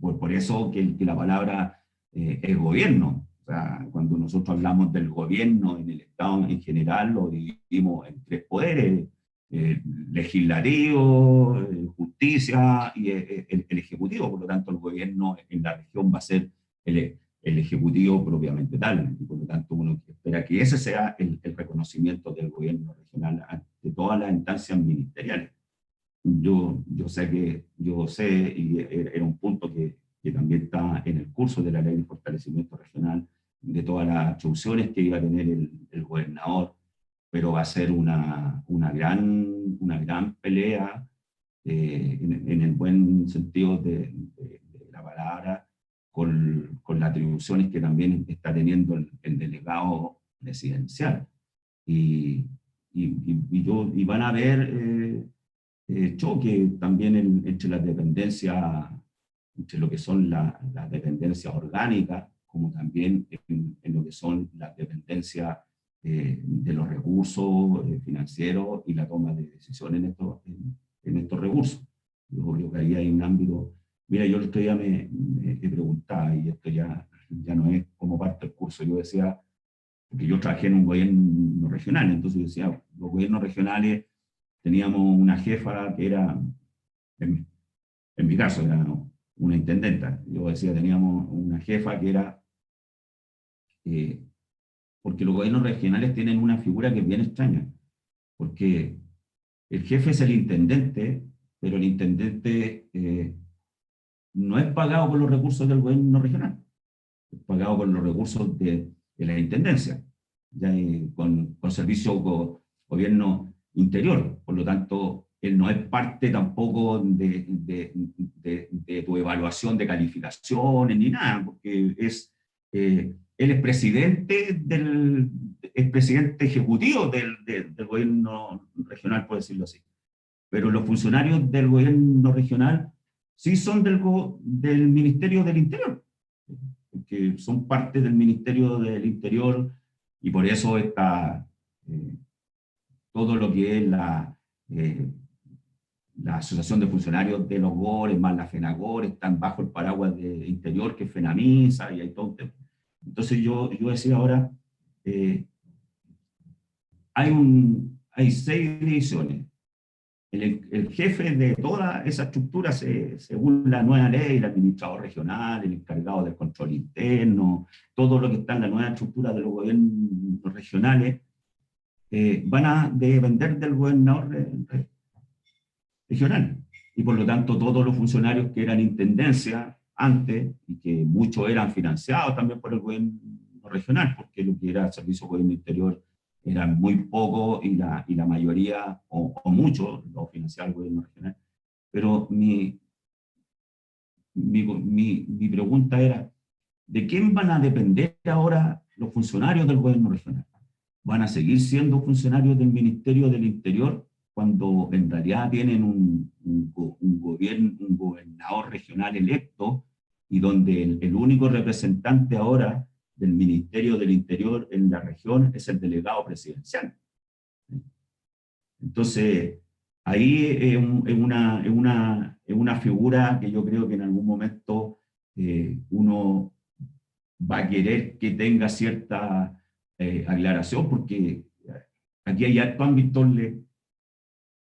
Por eso que la palabra es gobierno. sea, cuando nosotros hablamos del gobierno en el Estado en general, lo dividimos en tres poderes: legislativo, justicia y el ejecutivo. Por lo tanto, el gobierno en la región va a ser el ejecutivo propiamente tal, y por lo tanto uno espera que ese sea el reconocimiento del gobierno regional ante todas las instancias ministeriales. Yo sé, y era un punto que también está en el curso de la ley de fortalecimiento regional, de todas las atribuciones que iba a tener el gobernador, pero va a ser una gran pelea, en el buen sentido de la palabra, con las atribuciones que también está teniendo el delegado presidencial. Y van a haber choque también entre las dependencias, entre lo que son las dependencias orgánicas, como también en lo que son las dependencias de los recursos financieros y la toma de decisiones en estos recursos. Yo creo que ahí hay un ámbito. Mira, yo el otro día me preguntaba, y esto ya no es como parte del curso, yo decía, porque yo trabajé en un gobierno regional, entonces yo decía, los gobiernos regionales teníamos una jefa que era, en mi caso, era una intendenta. Yo decía, teníamos una jefa que era, porque los gobiernos regionales tienen una figura que es bien extraña, porque el jefe es el intendente, pero el intendente no es pagado por los recursos del gobierno regional, es pagado por los recursos de la intendencia, ya, con servicio gobierno interior. Por lo tanto, él no es parte tampoco de tu evaluación de calificaciones ni nada, porque él es presidente es presidente ejecutivo del gobierno regional, por decirlo así. Pero los funcionarios del gobierno regional sí son del Ministerio del Interior, que son parte del Ministerio del Interior, y por eso está todo lo que es la Asociación de Funcionarios de los GORES, más la FENAGOR, están bajo el paraguas de Interior, que es FENAMISA, y hay todo un tema. Entonces yo decía ahora, hay 6 divisiones. El jefe de toda esa estructura, según la nueva ley, el administrador regional, el encargado del control interno, todo lo que está en la nueva estructura de los gobiernos regionales, van a depender del gobernador regional. Y por lo tanto, todos los funcionarios que eran intendencia antes, y que muchos eran financiados también por el gobierno regional, porque lo que era servicio de gobierno interior eran muy pocos, y la mayoría, o muchos, lo financiaba el gobierno regional. Pero mi pregunta era, ¿de quién van a depender ahora los funcionarios del gobierno regional? ¿Van a seguir siendo funcionarios del Ministerio del Interior cuando en realidad tienen un gobernador regional electo, y donde el único representante ahora del Ministerio del Interior en la región es el delegado presidencial? Entonces, ahí es una figura que yo creo que en algún momento uno va a querer que tenga cierta aclaración, porque aquí hay altos ámbitos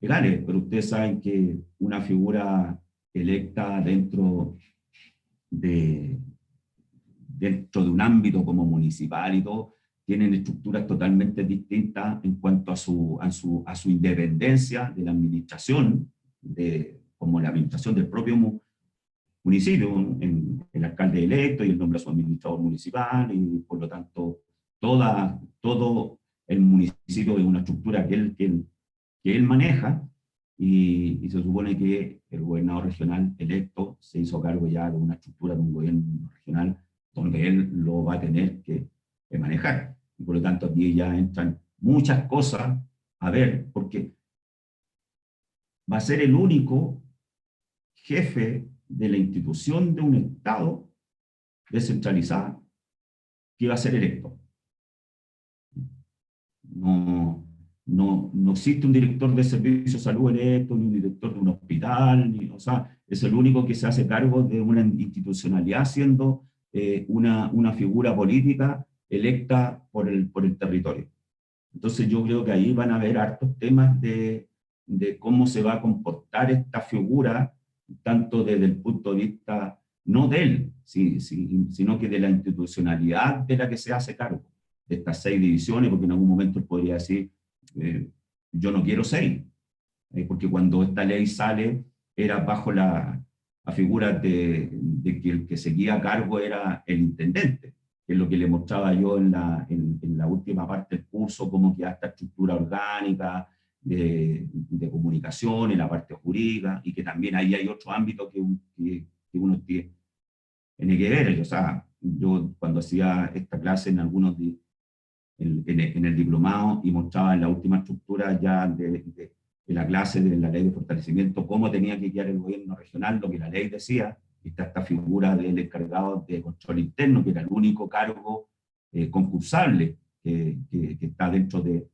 legales, pero ustedes saben que una figura electa dentro de un ámbito como municipal y todo, tienen estructuras totalmente distintas en cuanto a su independencia de la administración, como la administración del propio municipio, el alcalde electo y el nombre de su administrador municipal, y por lo tanto todo el municipio es una estructura que él maneja, y se supone que el gobernador regional electo se hizo cargo ya de una estructura de un gobierno regional donde él lo va a tener que manejar. Y por lo tanto aquí ya entran muchas cosas a ver, porque va a ser el único jefe de la institución de un Estado descentralizada que va a ser electo. No existe un director de servicio de salud electo, ni un director de un hospital, o sea, es el único que se hace cargo de una institucionalidad, siendo una figura política electa por el territorio. Entonces yo creo que ahí van a haber hartos temas de cómo se va a comportar esta figura, tanto desde el punto de vista, no de él, sino que de la institucionalidad de la que se hace cargo, de estas 6 divisiones, porque en algún momento él podría decir, yo no quiero 6, porque cuando esta ley sale, era bajo la figura de que el que seguía a cargo era el intendente, que es lo que le mostraba yo en la última parte del curso, cómo queda esta estructura orgánica de comunicación, en la parte jurídica, y que también ahí hay otro ámbito que uno tiene que ver. O sea, yo cuando hacía esta clase en algunos en el diplomado y mostraba en la última estructura ya de la clase de la ley de fortalecimiento cómo tenía que guiar el gobierno regional, lo que la ley decía. Está esta figura del encargado de control interno, que era el único cargo concursable que está dentro de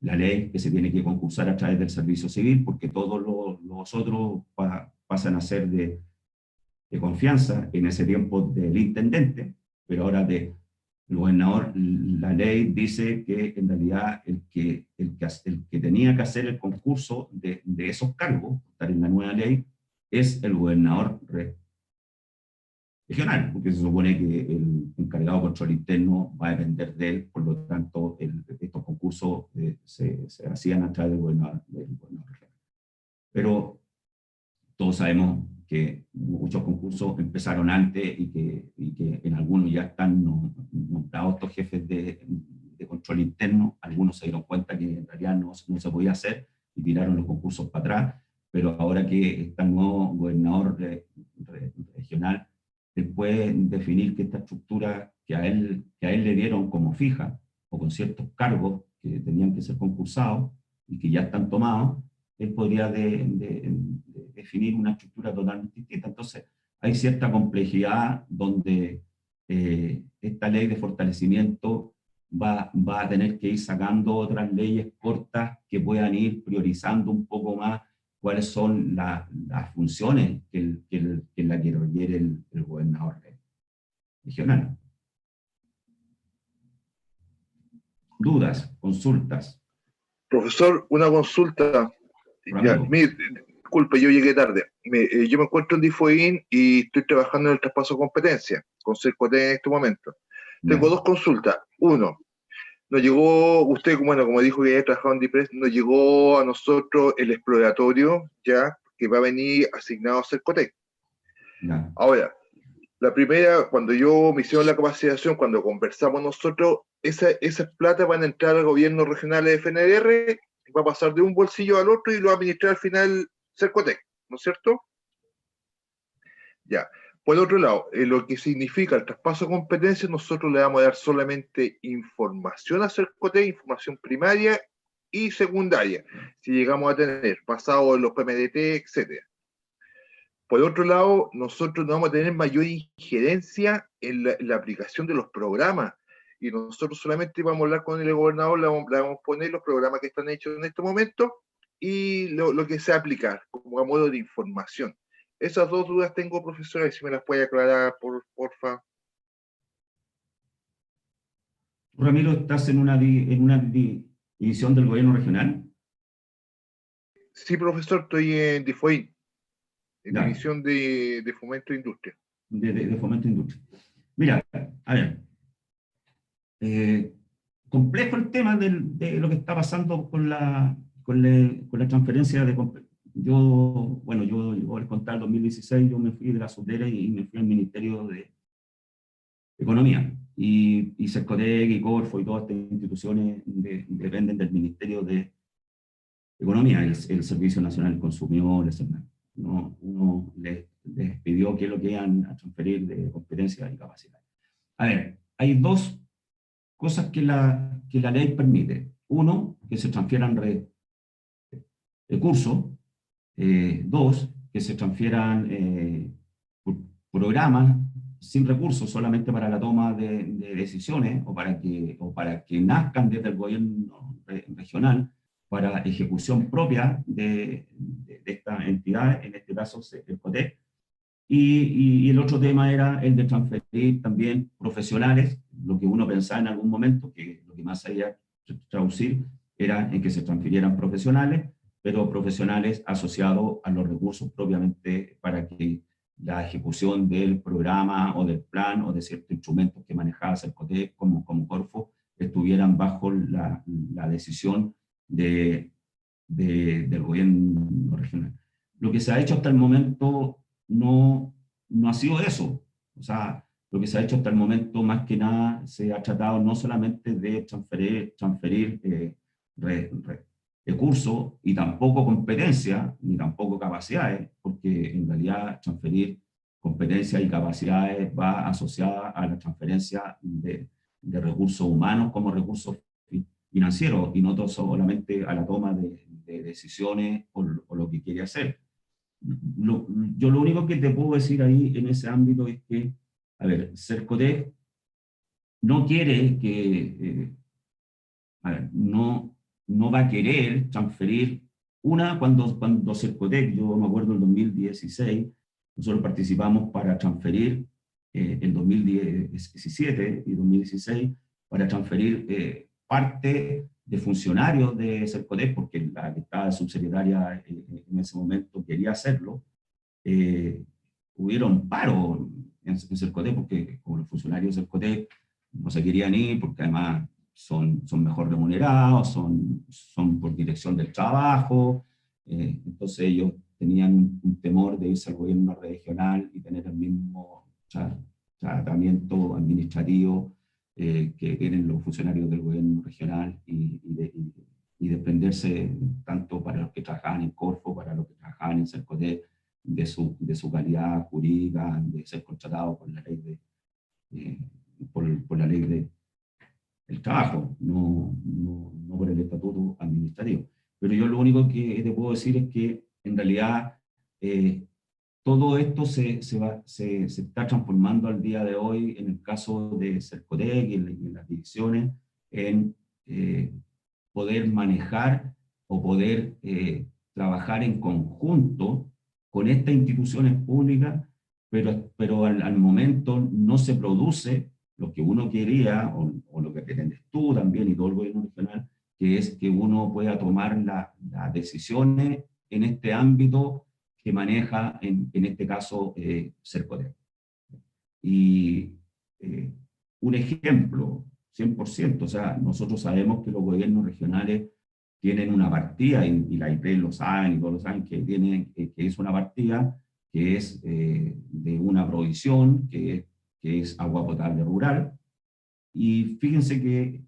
la ley, que se tiene que concursar a través del servicio civil, porque todos los otros pasan a ser de confianza en ese tiempo del intendente, pero ahora el gobernador. La ley dice que en realidad el que tenía que hacer el concurso de esos cargos, estar en la nueva ley, es el gobernador regional, porque se supone que el encargado de control interno va a depender de él, por lo tanto estos concursos se hacían a través del gobernador regional. Pero todos sabemos que muchos concursos empezaron antes y que en algunos ya están nombrados estos jefes de control interno. Algunos se dieron cuenta que en realidad no se podía hacer y tiraron los concursos para atrás, pero ahora que está el nuevo gobernador regional, puede definir que esta estructura que a él le dieron como fija, o con ciertos cargos que tenían que ser concursados y que ya están tomados, él podría definir una estructura totalmente distinta. Entonces, hay cierta complejidad donde esta ley de fortalecimiento va a tener que ir sacando otras leyes cortas que puedan ir priorizando un poco más cuáles son las funciones que la que requiere el gobernador regional. ¿Dudas? ¿Consultas? Profesor, una consulta. Ya, disculpe, yo llegué tarde. Yo me encuentro en Difoin y estoy trabajando en el traspaso de competencia con Cercoté en este momento. Tengo 2 consultas. Uno, nos llegó, usted, bueno, como dijo que había trabajado en DIPRES, nos llegó a nosotros el exploratorio ya que va a venir asignado a Cercoté. Ahora, la primera, cuando yo me hicieron la capacitación, cuando conversamos nosotros, esas plata van a entrar al gobierno regional de FNDR, va a pasar de un bolsillo al otro y lo va a administrar al final Cercotec, ¿no es cierto? Ya. Por otro lado, lo que significa el traspaso de competencias, nosotros le vamos a dar solamente información a Cercotec, información primaria y secundaria, si llegamos a tener, basado en los PMDT, etcétera. Por otro lado, nosotros no vamos a tener mayor injerencia en la aplicación de los programas, y nosotros solamente vamos a hablar con el gobernador, le vamos a poner los programas que están hechos en este momento y lo que se va a aplicar como a modo de información. Esas 2 dudas tengo, profesora, y si me las puede aclarar, porfa. Ramiro, ¿estás en una división del gobierno regional? Sí, profesor, estoy en Difoin, en división de fomento de industria. De fomento de industria. Mira, a ver, complejo el tema de lo que está pasando con la transferencia de competencias. Yo les conté, el 2016 yo me fui de la Subdere y me fui al Ministerio de Economía. Y Cercotec y Corfo y todas estas instituciones dependen del Ministerio de Economía, el Servicio Nacional del Consumidor, el SERNAC. Uno les pidió qué es lo que iban a transferir de competencias y capacidades. A ver, hay 2 cosas que la ley permite. Uno, que se transfieran recursos. 2, que se transfieran programas sin recursos, solamente para la toma de decisiones o para que nazcan desde el gobierno regional para ejecución propia de esta entidad, en este caso el COTEC. Y el otro tema era el de transferir también profesionales, lo que uno pensaba en algún momento, que lo que más había que traducir era en que se transfirieran profesionales, pero profesionales asociados a los recursos propiamente para que la ejecución del programa o del plan o de ciertos instrumentos que manejaba Cercotec como Corfo estuvieran bajo la decisión del gobierno regional. Lo que se ha hecho hasta el momento no ha sido eso. O sea, lo que se ha hecho hasta el momento, más que nada, se ha tratado no solamente de transferir recursos y tampoco competencia, ni tampoco capacidades, porque en realidad transferir competencias y capacidades va asociada a la transferencia de recursos humanos como recursos financieros y no solamente a la toma de decisiones o lo que quiere hacer. Yo lo único que te puedo decir ahí en ese ámbito es que, a ver, Cercotec no quiere que, a ver, no va a querer transferir cuando Cercotec, yo me acuerdo en 2016, nosotros participamos para transferir en 2017 y 2016 para transferir parte de funcionarios de Cercotec, porque la que estaba subsecretaria en ese momento quería hacerlo. Hubieron paro en Cercotec, porque como los funcionarios de Cercotec no se querían ir, porque además son mejor remunerados, son por dirección del trabajo, entonces ellos tenían un temor de irse al gobierno regional y tener el mismo tratamiento administrativo que tienen los funcionarios del gobierno regional y desprenderse tanto para los que trabajaban en Corfo, para los que trabajaban en Cercotec, de su calidad jurídica, de ser contratado por la ley por la ley del trabajo, no por el estatuto administrativo. Pero yo lo único que te puedo decir es que en realidad todo esto se está transformando al día de hoy, en el caso de Cercotec y en las divisiones, en poder manejar o poder trabajar en conjunto con estas instituciones públicas, pero al momento no se produce lo que uno quería, o lo que pretendes tú también y todo el gobierno regional, que es que uno pueda tomar las decisiones en este ámbito que maneja, en este caso, Cercotec. Y un ejemplo, 100%, o sea, nosotros sabemos que los gobiernos regionales tienen una partida, y la IP lo saben y todos lo saben, que es una partida que es de una provisión, que es agua potable rural. Y fíjense que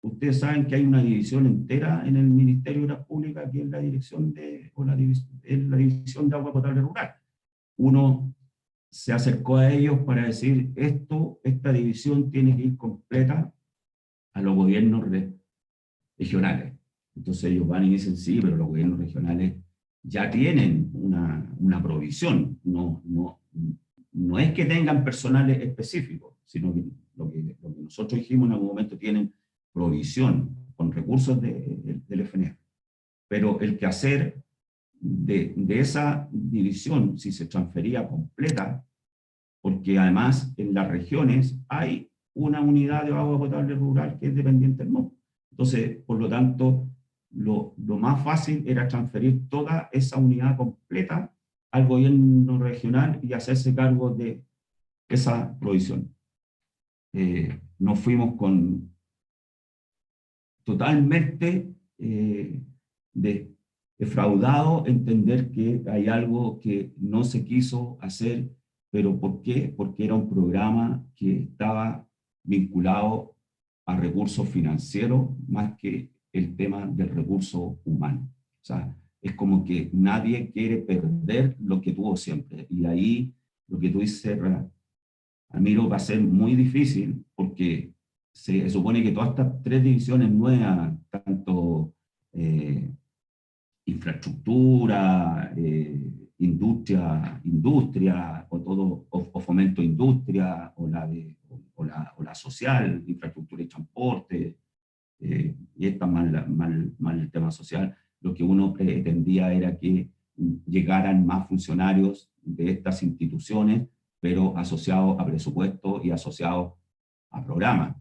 ustedes saben que hay una división entera en el Ministerio de Obras Públicas, que es la división de agua potable rural. Uno se acercó a ellos para decir, esta división tiene que ir completa a los gobiernos regionales. Entonces ellos van y dicen, sí, pero los gobiernos regionales ya tienen una provisión. No es que tengan personales específicos, sino que lo que nosotros dijimos en algún momento, tienen provisión con recursos del FNF. Pero el quehacer de esa división, si se transfería completa, porque además en las regiones hay una unidad de agua potable rural que es dependiente del MOP. Entonces, por lo tanto, lo más fácil era transferir toda esa unidad completa al gobierno regional y hacerse cargo de esa provisión. Nos fuimos totalmente defraudado, entender que hay algo que no se quiso hacer. ¿Pero por qué? Porque era un programa que estaba vinculado a recursos financieros más que el tema del recurso humano. O sea, es como que nadie quiere perder lo que tuvo siempre. Y ahí lo que tú dices, Ramiro, va a ser muy difícil, porque se supone que todas estas tres divisiones nuevas, tanto infraestructura, industria, o todo, o fomento industria, o la social, infraestructura y transporte, y está mal el tema social. Lo que uno pretendía era que llegaran más funcionarios de estas instituciones, pero asociados a presupuestos y asociados a programas.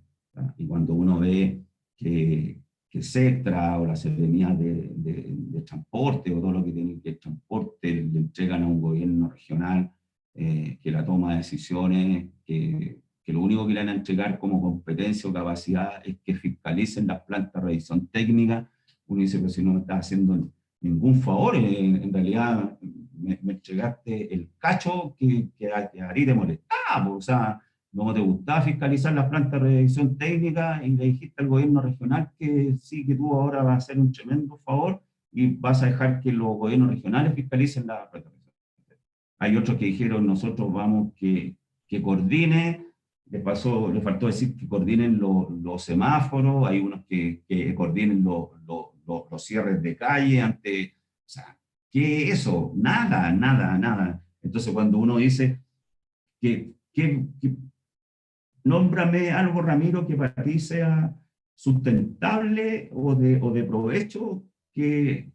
Y cuando uno ve que Sectra o la Seremía de Transporte o todo lo que tiene que transporte le entregan a un gobierno regional, que la toma de decisiones, que lo único que le van a entregar como competencia o capacidad es que fiscalicen las plantas de revisión técnica, uno dice, pero si no me estás haciendo ningún favor, en realidad me entregaste el cacho que a ti te molestaba, pues, o sea, no te gustaba fiscalizar las plantas de revisión técnica y le dijiste al gobierno regional que sí, que tú ahora vas a hacer un tremendo favor y vas a dejar que los gobiernos regionales fiscalicen las plantas de revisión técnica. Hay otros que dijeron, nosotros vamos que coordine, le faltó decir que coordinen los semáforos, hay unos que coordinen los cierres de calle ante, o sea, ¿qué es eso? Nada, nada, nada. Entonces cuando uno dice que nómbrame algo, Ramiro, que para ti sea sustentable o de provecho que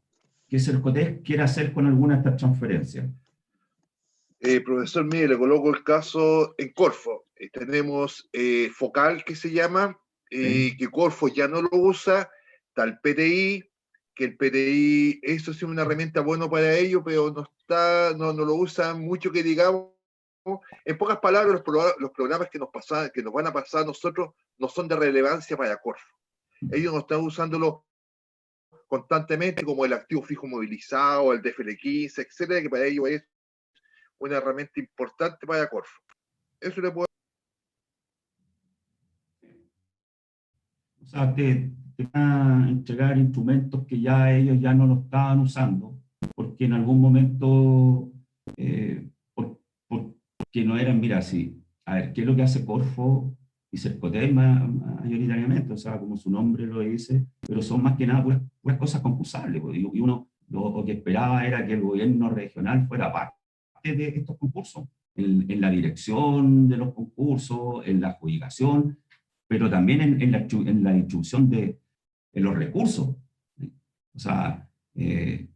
Cercotec quiera hacer con alguna de estas transferencias. Profesor, mire, le coloco el caso en Corfo. Tenemos Focal, que se llama, ¿Sí? que Corfo ya no lo usa, está el PTI, que el PTI, eso sí es una herramienta buena para ello, pero no lo usan mucho que digamos. En pocas palabras, los programas que nos van a pasar a nosotros no son de relevancia para Corfo. Ellos no están usándolo constantemente como el activo fijo movilizado, el DFL15, etcétera, que para ellos es una herramienta importante para Corfo. Eso le puedo... O sea, te van a entregar instrumentos que ya ellos ya no lo estaban usando, porque en algún momento, porque no eran, mira, sí, a ver, ¿qué es lo que hace Corfo y Cercotec mayoritariamente? O sea, como su nombre lo dice, pero son más que nada puras cosas concursables, pues, y uno lo que esperaba era que el gobierno regional fuera parte de estos concursos, en la dirección de los concursos, en la adjudicación, pero también en la distribución de los recursos. O sea, es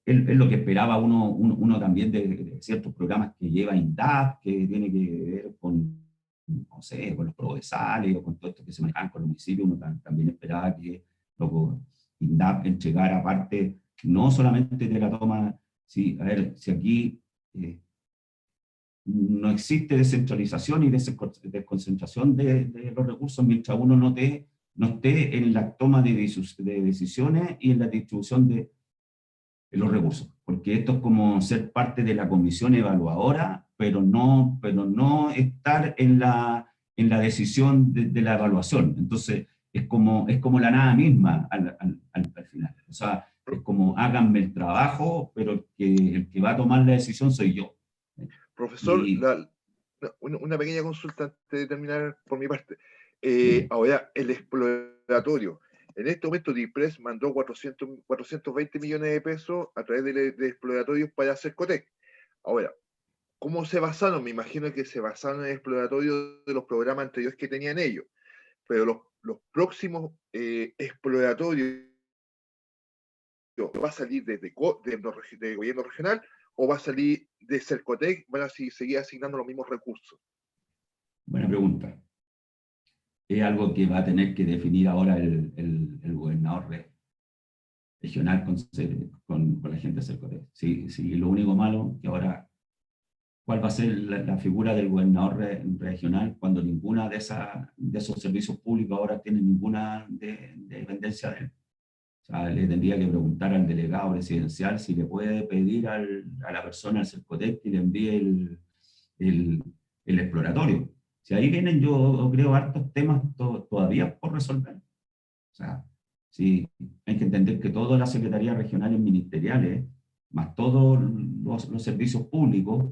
lo que esperaba uno también de ciertos programas que lleva INDAP, que tiene que ver con, no sé, con los provesales o con todo esto que se manejan con los municipios. Uno también esperaba que INDAP entregara parte, no solamente de la toma, sí, a ver, si aquí no existe descentralización y desconcentración de los recursos mientras uno no esté en la toma de decisiones y en la distribución de los recursos, porque esto es como ser parte de la comisión evaluadora, pero no estar en la decisión de la evaluación. Entonces, es como la nada misma al final. O sea, es como háganme el trabajo, pero el que va a tomar la decisión soy yo. Profesor, Y, una pequeña consulta antes de terminar por mi parte. sí. Ahora, el exploratorio. En este momento, DIPRES mandó 420 millones de pesos a través de exploratorios para Cercotec. Ahora, ¿cómo se basaron? Me imagino que se basaron en el exploratorio de los programas anteriores que tenían ellos. Pero los próximos exploratorios, ¿va a salir de gobierno regional o va a salir de Cercotec? ¿Van a seguir asignando los mismos recursos? Buena pregunta. Es algo que va a tener que definir ahora el gobernador regional con la gente de Cercotec. Sí, lo único malo que ahora, ¿cuál va a ser la figura del gobernador regional cuando ninguna de esos servicios públicos ahora tiene ninguna dependencia de él? O sea, le tendría que preguntar al delegado presidencial si le puede pedir a la persona del Cercotec que le envíe el exploratorio. Si ahí vienen, yo creo, hartos temas todavía por resolver. O sea, sí, hay que entender que todas las secretarías regionales ministeriales, más todos los servicios públicos,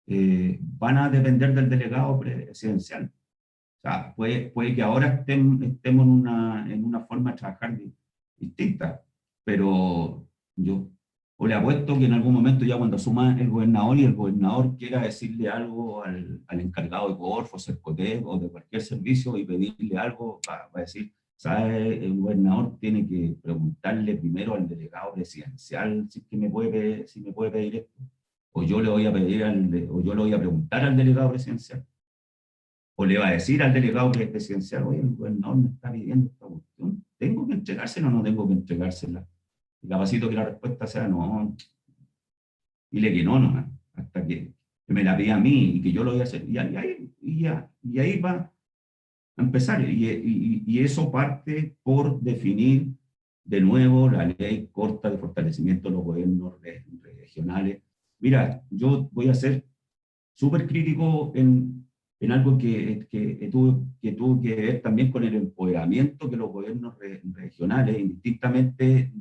van a depender del delegado presidencial. O sea, puede que ahora estemos en una forma de trabajar distinta, pero yo le apuesto que en algún momento ya cuando asuma el gobernador y el gobernador quiera decirle algo al encargado de Corfo, Cercotec o de cualquier servicio y pedirle algo, va a decir, ¿sabe? El gobernador tiene que preguntarle primero al delegado presidencial si me puede pedir esto. o yo le voy a pedir o yo le voy a preguntar al delegado presidencial, o le va a decir al delegado presidencial, oye, el gobernador me está pidiendo esta cuestión, ¿tengo que entregársela o no tengo que entregársela? Y capacito que la respuesta sea no, dile que no, nomás, hasta que me la pida a mí y que yo lo voy a hacer. Y ahí va a empezar. Y eso parte por definir de nuevo la ley corta de fortalecimiento de los gobiernos regionales. Mira, yo voy a ser súper crítico en algo que tuvo que ver también con el empoderamiento que los gobiernos regionales, indistintamente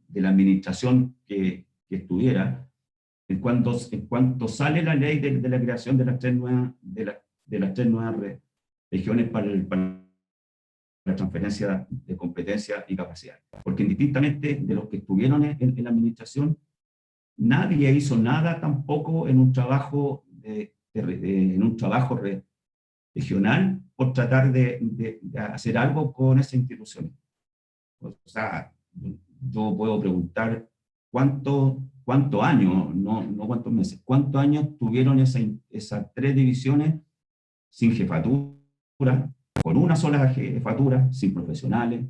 de la administración que estuviera, en cuanto sale la ley de la creación de las tres nuevas regiones para la transferencia de competencia y capacidad. Porque indistintamente de los que estuvieron en la administración, nadie hizo nada tampoco en un trabajo regional por tratar de hacer algo con esa institución. O sea, yo puedo preguntar cuántos años, no cuántos meses, cuántos años tuvieron esas tres divisiones sin jefatura, con una sola jefatura, sin profesionales,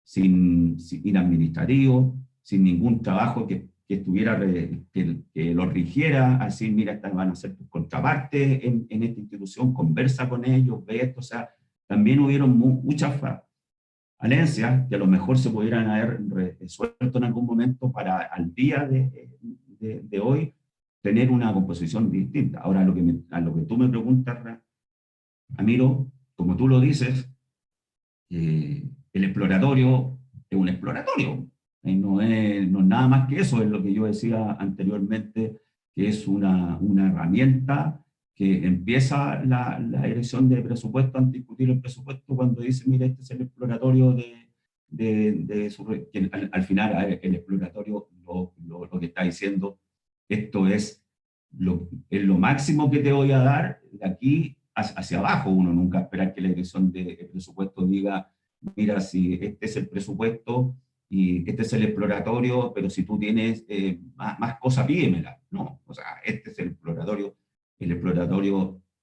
sin administrativo, sin ningún trabajo que estuviera, que lo rigiera, así, mira, estas van a ser tus contrapartes en esta institución, conversa con ellos, ve esto, o sea, también hubieron muchas falencias que a lo mejor se pudieran haber resuelto en algún momento para al día de hoy tener una composición distinta. Ahora, a lo que tú me preguntas, Ramiro, como tú lo dices, el exploratorio es un exploratorio. No es nada más que eso, es lo que yo decía anteriormente, que es una herramienta que empieza la elección de presupuesto, antes de discutir el presupuesto, cuando dice, mira, este es el exploratorio que al final el exploratorio lo que está diciendo, esto es lo máximo que te voy a dar de aquí hacia abajo. Uno nunca espera que la dirección de presupuesto diga, mira, si este es el presupuesto y este es el exploratorio, pero si tú tienes más cosas, pídemela. No, o sea, este es el exploratorio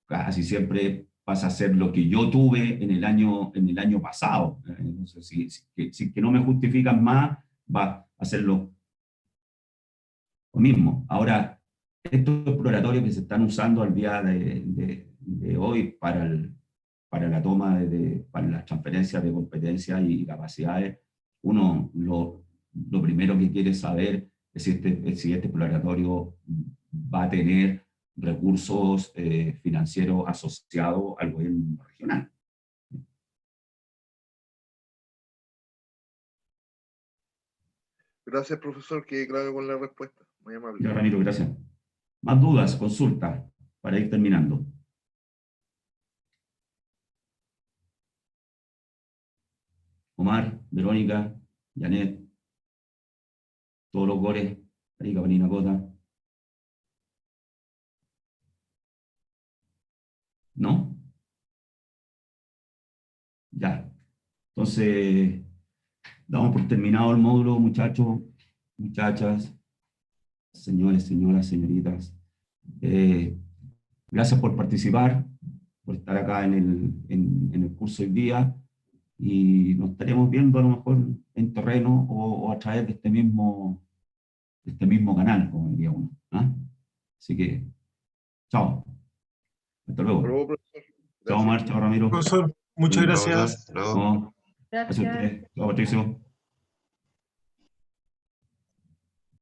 casi siempre pasa a ser lo que yo tuve en el año pasado. Entonces, si que no me justifican más, va a hacerlo lo mismo. Ahora, estos exploratorios que se están usando al día de hoy para la toma para las transferencias de competencias y capacidades, uno lo primero que quiere saber es si este exploratorio va a tener recursos financieros asociados al gobierno regional. Gracias, profesor, que claro con la respuesta. Muy amable. Ya, Ramiro, gracias. Más dudas, consultas, para ir terminando. Omar, Verónica, Janet, todos los gores, Erika, Vanina, Cota. ¿No? Ya. Entonces, damos por terminado el módulo, muchachos, muchachas, señores, señoras, señoritas. Gracias por participar, por estar acá en el curso hoy día, y nos estaremos viendo a lo mejor en terreno o a través de este mismo canal, como diría uno. ¿Ah? Así que, chao. Hasta luego. Hasta luego, profesor. Chao, Omar, chao, Ramiro. Profesor, muchas Bueno, gracias. Luego. gracias a ustedes. Chao, Patricio.